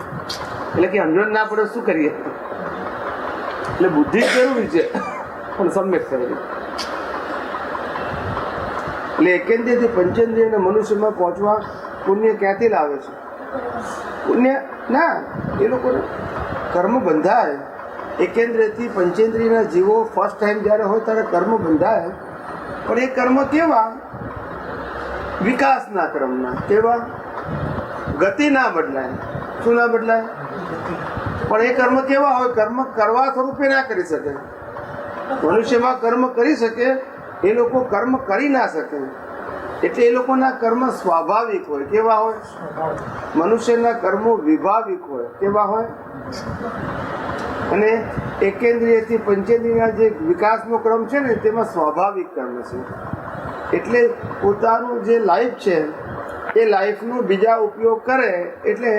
[SPEAKER 1] એટલે કે સમજણ ના પડે શું કરીએ? એટલે બુદ્ધિ જરૂરી છે પણ સમ્યક થયેલી. એટલે એકેન્દ્રિયથી પંચેન્દ્રિય અને મનુષ્યમાં પહોંચવા પુણ્ય ક્યાંથી લાવે છે? પુણ્ય ના, એ લોકોને કર્મ બંધાય. એકેન્દ્રિયથી પંચેન્દ્રિયના જીવો ફર્સ્ટ ટાઈમ જ્યારે હોય ત્યારે કર્મ બંધાય, પણ એ કર્મ કેવા? વિકાસના ક્રમના. કેવા? ગતિ ના બદલાય. શું ના બદલાય? પણ એ કર્મ કેવા હોય? કર્મ કરવા સ્વરૂપે ના કરી શકે. મનુષ્યમાં કર્મ કરી શકે, એ લોકો કર્મ કરી ના શકે. એટલે એ લોકોના કર્મ સ્વાભાવિક હોય. કેવા હોય? મનુષ્યના કર્મો વિભાવિક હોય. કેવા હોય? અને એકેન્દ્રિયથી પંચેન્દ્રિયના જે વિકાસનો ક્રમ છે ને, તેમાં સ્વાભાવિક કર્મ છે. એટલે પોતાનું જે લાઈફ છે એ લાઈફનો બીજા ઉપયોગ કરે એટલે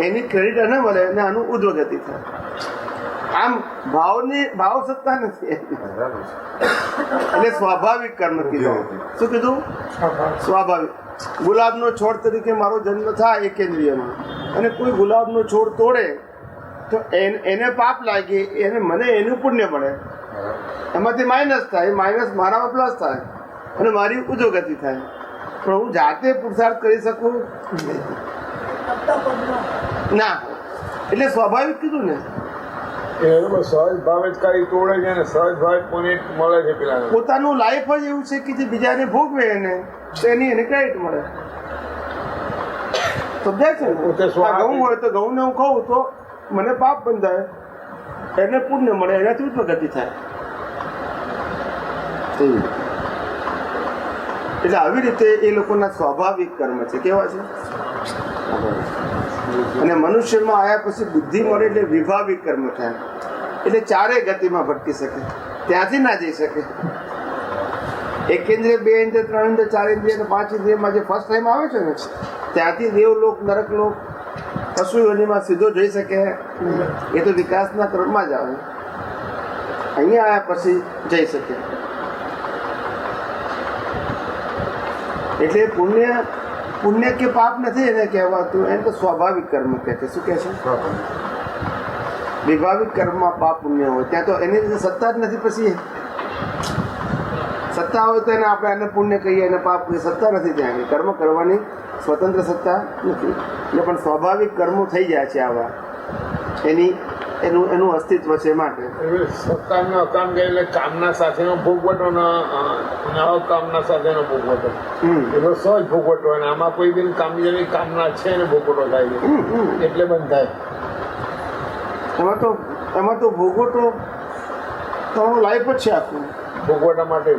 [SPEAKER 1] એની ક્રેડિટ એને મળે અને આનું ઉદ્વગતિ થાય. આમ ભાવ સત્તા નથી. એટલે સ્વાભાવિક કર્મ કીધું. શું કીધું? સ્વાભાવિક. ગુલાબનો છોડ તરીકે મારો જન્મ થાય એકેન્દ્રિયમાં, અને કોઈ ગુલાબનો છોડ તોડે તો એને પાપ લાગે, મને એનું પુણ્ય મળે. એમાંથી માઇનસ થાય, માઇનસ મારામાં પ્લસ થાય અને મારી ઉદ્યોગતિ થાય. પણ હું જાતે પુરુષાર્થ કરી શકું ના. એટલે સ્વાભાવિક કીધું ને.
[SPEAKER 4] એ લોકો સહજ ભાવે જ કાંઈ તોડે છે અને સહજ ભાવે પુણ્ય મળે છે પેલા.
[SPEAKER 1] પોતાનું લાઈફ જ એવું છે કે જે બીજાને ભોગવે એને એને ક્રેડિટ મળે. સમજાય છે? ઘઉં હોય તો ઘઉંને હું ખાઉં તો મને પાપ બંધાય, એને પુણ્ય મળે, એનાથી ઉદ્વગતિ થાય. એટલે આવી રીતે એ લોકોના સ્વાભાવિક કર્મ છે. કેવા છે? અને મનુષ્યમાં આવ્યા પછી બુદ્ધિ મળે એટલે વિભાવિક કર્મ થાય. એટલે ચારે ગતિમાં ભટકી શકે, ત્યાંથી ના જઈ શકે. એકેન્દ્રિય, બે ઇન્દ્રિય, ત્રણ ઇન્દ્રિય, ચાર ઇન્દ્રિય અને પાંચ ઇન્દ્રિયમાં જે ફર્સ્ટ ટાઈમ આવે છે ને, ત્યાંથી દેવલોક, નરકલોક, પશુ યોનિમાં સીધો જઈ શકે. એ તો વિકાસના ક્રમમાં જ આવે. અહીંયા આવ્યા પછી જઈ શકે. એટલે પુણ્ય કે પાપ નથી એને કહેવાતું, એને તો સ્વાભાવિક કર્મ કહે છે. શું કહે છે? વિભાવિક કર્મમાં પાપ પુણ્ય હોય ત્યાં તો એની સત્તા જ નથી. પછી સત્તા હોય તો એને આપણે એને પુણ્ય કહીએ, એને પાપ કહીએ. સત્તા નથી ત્યાં. કર્મ કરવાની સ્વતંત્ર સત્તા નથી. એટલે પણ સ્વાભાવિક કર્મો થઈ જાય છે આવા. એનું અસ્તિત્વ છે માટે.
[SPEAKER 4] સત્તાનો અકામ કહે એટલે કામના સાથેનો ભોગવટો અકામના સાથેનો ભોગવટો. એનો સહજ ભોગવટો, અને આમાં કોઈ બી કામના છે ને ભોગવટો થાય છે એટલે બંધ થાય.
[SPEAKER 1] એમાં તો ભોગવટો તમારું લાઈફ જ છે આખું.
[SPEAKER 4] ભોગવટા માટે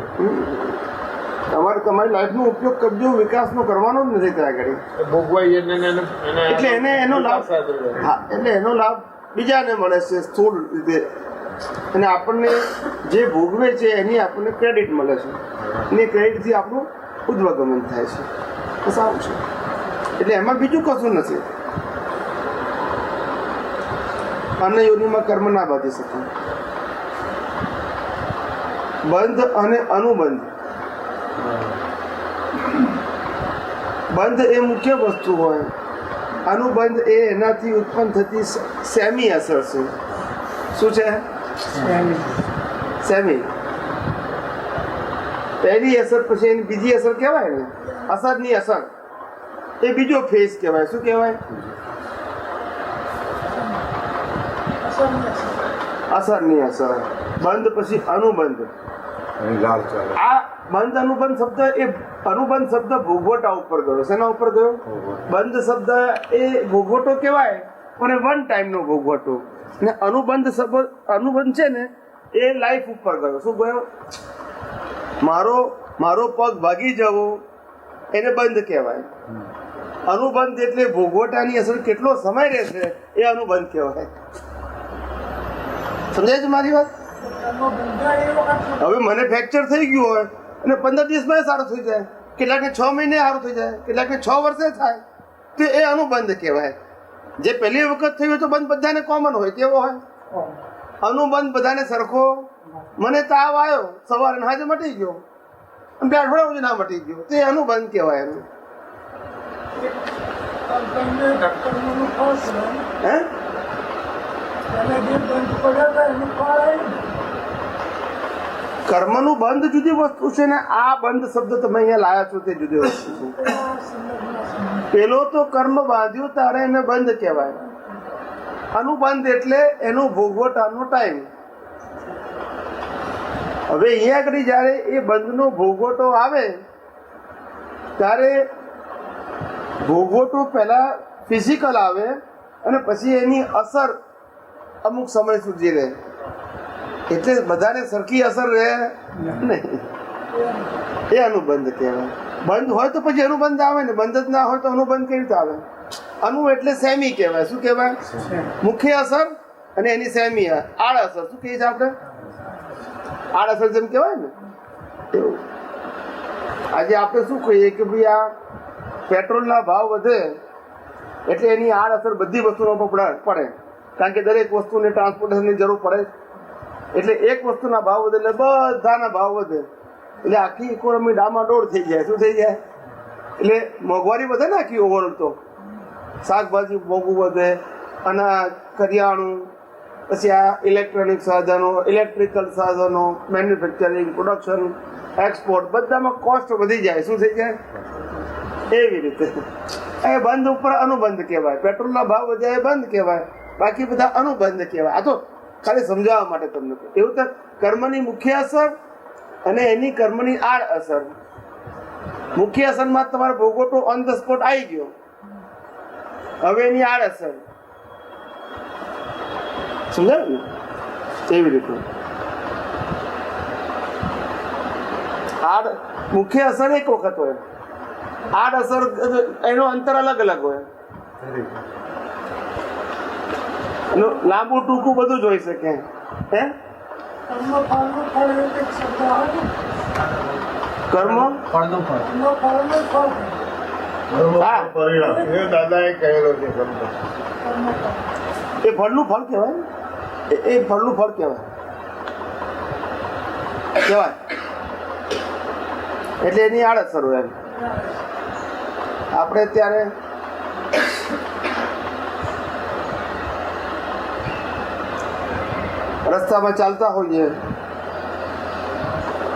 [SPEAKER 1] તમારી લાઈફનો ઉપયોગ કરજો, વિકાસનો કરવાનો જ નથી ત્યાં આગળ.
[SPEAKER 4] ભોગવાઈ
[SPEAKER 1] એટલે એનો લાભ, હા, એટલે એનો લાભ બીજાને મળે છે સ્થૂળ રીતે, અને આપણને જે ભોગવે છે એની આપણને ક્રેડિટ મળે છે, અને ક્રેડિટથી આપણું ઉદ્વગમન થાય છે. તો સારું છે. એટલે એમાં બીજું કશું નથી. અન્ય યોનિમાં કર્મ ના બાંધી શકે. બંધ અને અનુબંધ. બંધ એ મુખ્ય વસ્તુ હોય, અનુબંધ એ એનાથી ઉત્પન્ન થતી સેમી અસર છે. શું છે? સેમી. પહેલી અસર પછી એની બીજી અસર કહેવાય ને, અસરની અસર, એ બીજો ફેઝ કહેવાય. શું કહેવાય? અસરની અસર. બંધ પછી અનુબંધ. આ બંધ અનુબંધ શબ્દ, એ અનુબંધ શબ્દ ભોગવટા ઉપર ગયો. શેના ઉપર ગયો? બંધ શબ્દ એ ભોગવટો કહેવાય, પણ એ વન ટાઈમનો ભોગવટો. ને અનુબંધ શબ્દ, અનુબંધ છે ને, એ લાઈફ ઉપર ગયો. શું ગયો? મારો પગ ભાગી જવો એને બંધ કહેવાય. અનુબંધ એટલે ભોગવટાની અસર કેટલો સમય રહેશે એ અનુબંધ કહેવાય. સમજાય છે મારી વાત? હવે મને ફ્રેક્ચર થઈ ગયું હોય અને 15 દિવસમાં સારું થઈ જાય, કેટલાકને 6 મહિને સારું થઈ જાય, કેટલાકને 6 વર્ષે થાય, તો એ અનુબંધ કહેવાય. જે પહેલી વખત થયું તો બંધ બધાને કોમન હોય. કેવો હોય? અનુબંધ બધાને સરખો. મને તાવ આવ્યો સવારે, હાજે મટી ગયો, અને 2 અઠવાડિયા સુધી ના મટી ગયો, તે અનુબંધ કહેવાય. એનું હે કર્મનું બંધ જુદી વસ્તુ છે ને આ બંધ શબ્દ તમે અહીંયા લાયા છો તે જુદી વસ્તુ છે. પેલો તો કર્મ બાંધ્યું તારે એને બંધ કહેવાય. અનુબંધ એટલે એનો ભોગવટાનો ટાઈમ. હવે અહીંયા આગળ જ્યારે એ બંધનો ભોગવટો આવે ત્યારે ભોગવટો પહેલા ફિઝિકલ આવે અને પછી એની અસર અમુક સમય સુધી રહે. એટલે બધાને સરખી અસર રહે નહીં, એ અનુબંધ કહેવાય. બંધ હોય તો પછી અનુબંધ આવે ને, બંધ જ ના હોય તો અનુબંધ કેવી રીતે આવે? અનુ એટલે સેમી કહેવાય. શું કહેવાય? મુખ્ય અસર અને એની સેમી આડ અસર. શું કહીએ છીએ આપણે? આડ અસર જેમ કહેવાય ને એવું. આજે આપણે શું કહીએ કે ભાઈ આ પેટ્રોલના ભાવ વધે એટલે એની આડ અસર બધી વસ્તુનો પડે, કારણ કે દરેક વસ્તુને ટ્રાન્સપોર્ટેશનની જરૂર પડે. એટલે એક વસ્તુના ભાવ વધે એટલે બધાના ભાવ વધે, એટલે આખી ઇકોનોમી ડામાડોળ થઈ જાય. શું થઈ જાય? એટલે મોંઘવારી વધે ને આખી ઓવરઓલ. તો શાકભાજી મોંઘું વધે, અનાજ, કરિયાણું, પછી આ ઇલેક્ટ્રોનિક સાધનો, ઇલેક્ટ્રિકલ સાધનો, મેન્યુફેક્ચરિંગ, પ્રોડક્શન, એક્સપોર્ટ, બધામાં કોસ્ટ વધી જાય. શું થઈ જાય? એવી રીતે એ બંધ ઉપર અનુબંધ કહેવાય. પેટ્રોલના ભાવ વધ્યા એ બંધ કહેવાય, બાકી બધા અનુબંધ કહેવાય. આ તો ખાલી સમજાવવા માટે તમને. એવું તો કર્મની મુખ્ય અસર અને એની કર્મની આડ અસર. મુખ્ય અસરમાં તમારો ભોગવટો ઓન ધ સ્પોટ આવી ગયો, હવે એની આડ અસર. સમજાયું ને? એવી રીતે આડ મુખ્ય અસર એક વખત હોય, આડ અસર એનો અંતર અલગ અલગ હોય. લાંબુ ટૂંકું બધું જોઈ શકે. હે કર્મ હા,
[SPEAKER 4] એ દાદાએ કહેલો છે
[SPEAKER 1] એ ફળનું ફળ કહેવાય. એ ફળનું ફળ કહેવાય. એટલે એની આડઅસર હોય. એમ આપણે ત્યારે રસ્તામાં ચાલતા હોઈએ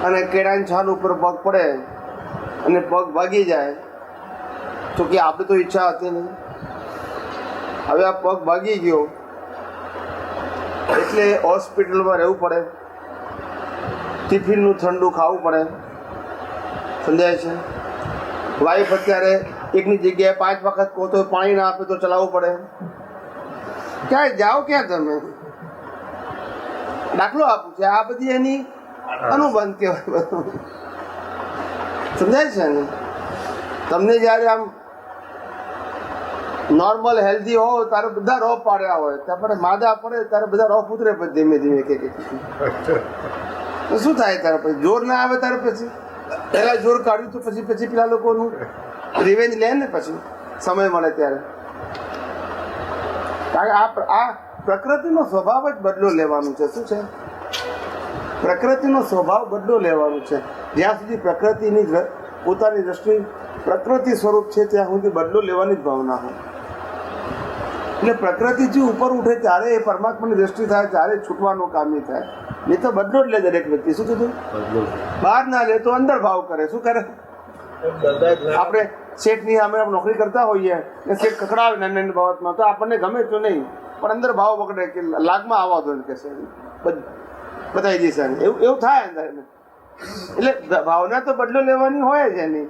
[SPEAKER 1] અને કેળાની છાલ ઉપર પગ પડે અને પગ ભાગી જાય તો કે આપણે તો ઈચ્છા હતી નહીં. હવે આ પગ ભાગી ગયો એટલે હોસ્પિટલમાં રહેવું પડે, ટિફિનનું ઠંડુ ખાવું પડે. સમજાય છે? વાઈફ અત્યારે એકની જગ્યાએ 5 વખત કહો તો પાણી ના આપે તો ચલાવવું પડે. ક્યાંય જાઓ ક્યાં તમે? દાખલો આપું છે. આ બધી એની અનુબંધ કહેવાય. સમજાય છે ને? તમને જ્યારે આમ નોર્મલ હેલ્ધી હો તારે બધા રોપ પાડ્યા હોય, ત્યારે માદા પડે ત્યારે બધા રોપ ઉતરે પછી ધીમે ધીમે કે શું થાય? ત્યારે પછી જોર ના આવે, ત્યારે પછી પહેલા જોર કાઢ્યું તો પછી પેલા લોકોનું રિવેન્જ લે ને પછી સમય મળે ત્યારે. કારણ કે આ પ્રકૃતિનો સ્વભાવ જ બદલો લેવાનું છે. શું છે? પ્રકૃતિનો સ્વભાવ બદલો લેવાનું છે. જ્યાં સુધી પ્રકૃતિની પોતાની દ્રષ્ટિ પ્રકૃતિ સ્વરૂપ છે ત્યાં સુધી બદલો લેવાની જ ભાવના હોય. એટલે પ્રકૃતિથી ઉપર ઉઠે ત્યારે એ પરમાત્માની દ્રષ્ટિ થાય, ત્યારે છૂટવાનું કામી થાય. નહીં તો બદલો જ લે દરેક વ્યક્તિ. શું કીધું? બહાર ના લે તો અંદર ભાવ કરે. શું કરે? આપણે શેઠની સામે નોકરી કરતા હોઈએ ને શેઠ કકડાવે નાની બાબતમાં તો આપણને ગમે તો નહીં, પણ અંદર ભાવ પકડે કે લાગમાં આવવા દો કે બતાવી દઈશ. એવું થાય અંદર. એટલે ભાવના તો બદલો લેવાની હોય જ એની.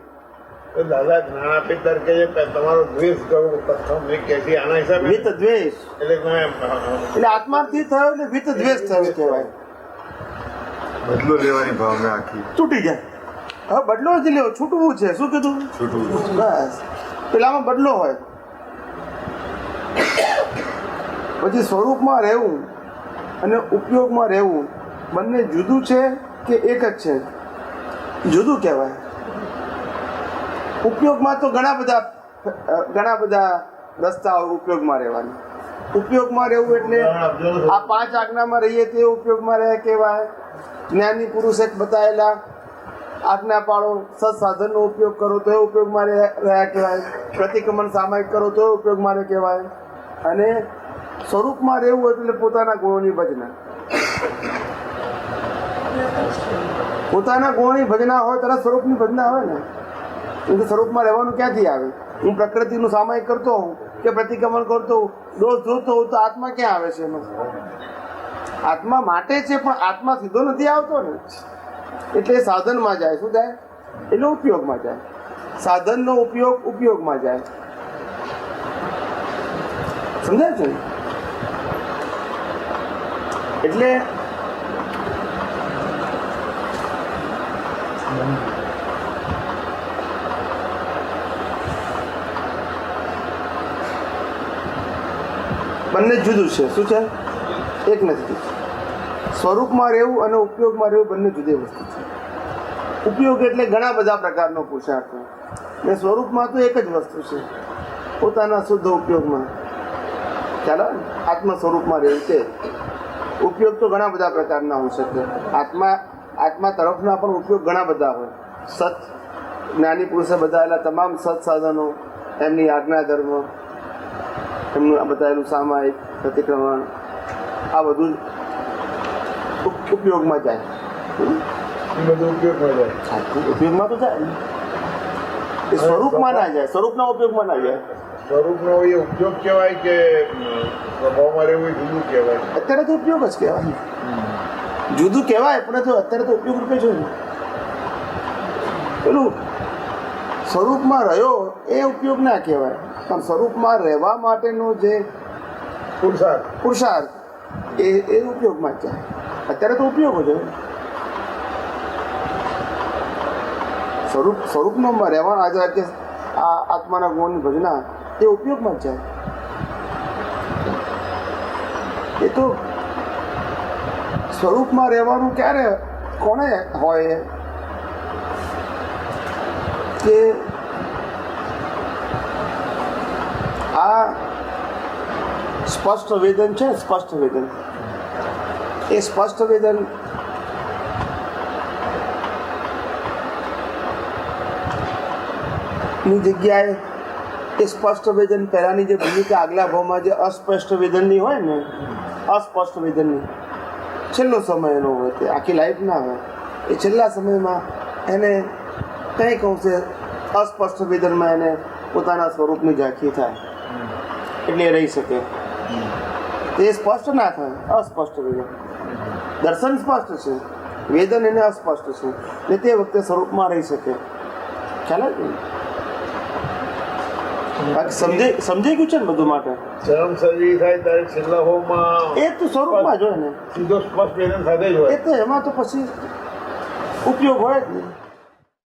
[SPEAKER 4] દાદા જ્ઞાનાપીઠ તરીકે તમારો દ્વેષ કરવો પ્રથમ આના હિસાબે
[SPEAKER 1] વિત દ્વેષ એટલે આત્માથી થયો એટલે વિત દ્વેષ થયો કહેવાય.
[SPEAKER 6] બદલો લેવાની ભાવના આખી
[SPEAKER 1] તૂટી જાય. હવે બદલો જ લેવો, છૂટવું છે. શું કીધું? બસ પેલામાં બદલો હોય. પછી સ્વરૂપમાં રહેવું અને ઉપયોગમાં રહેવું બંને જુદું છે કે એક જ છે? જુદું કહેવાય. ઉપયોગમાં તો ઘણા બધા રસ્તાઓ ઉપયોગમાં રહેવાની. ઉપયોગમાં રહેવું એટલે આ 5 આજ્ઞામાં રહીએ તે ઉપયોગમાં રહે કહેવાય. જ્ઞાની પુરુષે બતાવેલા આજ્ઞા પાળો, સત્સાધનનો ઉપયોગ કરો તો એ ઉપયોગમાં રહ્યા કહેવાય. પ્રતિક્રમણ સામાયિક કરો તો ઉપયોગમાં રહે કહેવાય. અને સ્વરૂપમાં રહેવું એટલે પોતાના ગુણોની ભજના. પોતાના ગુણોની ભજના હોય ત્યારે સ્વરૂપની ભજના હોય ને. સ્વરૂપમાં રહેવાનું ક્યાંથી આવે? હું પ્રકૃતિનું સામાયિક કરતો હોઉં કે પ્રતિક્રમણ કરતો હોઉં, દોષ જોતો હોઉં, તો આત્મા ક્યાં આવે છે એમાં? આત્મા માટે છે, પણ આત્મા સીધો નથી આવતો ને, એટલે એ સાધનમાં જાય. શું જાય? એટલે ઉપયોગમાં જાય. સાધનનો ઉપયોગ ઉપયોગમાં જાય. સમજાય છે ને? એટલે બંને જુદું છે. શું છે? એક નથી. સ્વરૂપમાં રહેવું અને ઉપયોગમાં રહેવું બંને જુદી વસ્તુ છે. ઉપયોગ એટલે ઘણા બધા પ્રકારનો પુરુષાર્થ, ને સ્વરૂપમાં તો એક જ વસ્તુ છે, પોતાના શુદ્ધ ઉપયોગમાં. ચાલો, આત્મ સ્વરૂપમાં રહેવું છે. ઉપયોગ તો ઘણા બધા પ્રકારના હોઈ શકે. આત્મા તરફના પણ ઉપયોગ ઘણા બધા હોય. સત જ્ઞાની પુરુષે બતાવેલા તમામ સત સાધનો, એમની આજ્ઞા ધર્મ, એમનું બતાવેલું સામાયિક પ્રતિક્રમણ, આ બધું ઉપયોગમાં જાય.
[SPEAKER 4] એ બધું ઉપયોગમાં જાય.
[SPEAKER 1] ઉપયોગમાં તો જાય, એ સ્વરૂપમાં ના જાય, સ્વરૂપના ઉપયોગમાં ના જાય.
[SPEAKER 4] સ્વરૂપનો એ ઉપયોગ કહેવાય કે સ્વભાવમાં રહેવું એ જુદું કહેવાય?
[SPEAKER 1] અત્યારે તો ઉપયોગ જ કહેવાય. જુદું કહેવાય પણ તો અત્યારે તો ઉપયોગ રૂપે જોઈએ. પેલું સ્વરૂપમાં રહ્યો એ ઉપયોગ ના કહેવાય, પણ સ્વરૂપમાં રહેવા માટેનો જે પુરુષાર્થ એ ઉપયોગમાં જ જાય. અત્યારે તો ઉપયોગ જ હોય. સ્વરૂપનો રહેવાનો આધાર કે આ આત્માના ગુણની ભજના એ ઉપયોગમાં જ જાય. એ તો સ્વરૂપમાં રહેવાનું ક્યારે કોને હોય કે આ સ્પષ્ટ વેદન છે. સ્પષ્ટ વેદન, એ સ્પષ્ટ વેદન ની જગ્યાએ એ સ્પષ્ટ વેદન પહેલાંની જે ભૂમિકા આગલા ભાવમાં જે અસ્પષ્ટ વેદનની હોય ને, અસ્પષ્ટ વેદનની છેલ્લો સમય એનો હોય, તે આખી લાઈફ ના હોય, એ છેલ્લા સમયમાં એને કંઈક અંશે અસ્પષ્ટ વેદનમાં એને પોતાના સ્વરૂપની ઝાંખી થાય, એટલે એ રહી શકે. તે સ્પષ્ટ ના થાય, અસ્પષ્ટ વેદન. દર્શન સ્પષ્ટ છે, વેદન એને અસ્પષ્ટ છે, ને તે વખતે સ્વરૂપમાં રહી શકે. ખ્યાલ આવે ને? સમજાઈ ગયું છે ને બધું? માટે
[SPEAKER 4] ચરમ સર્વી થાય ત્યારે છેલ્લા હોમાં
[SPEAKER 1] એ તો સ્વરૂપમાં જ હોય ને,
[SPEAKER 4] સીધો સ્પષ્ટ વેદન સાથે જ હોય.
[SPEAKER 1] એ તો એમાં તો પછી ઉપયોગ હોય જ નહીં.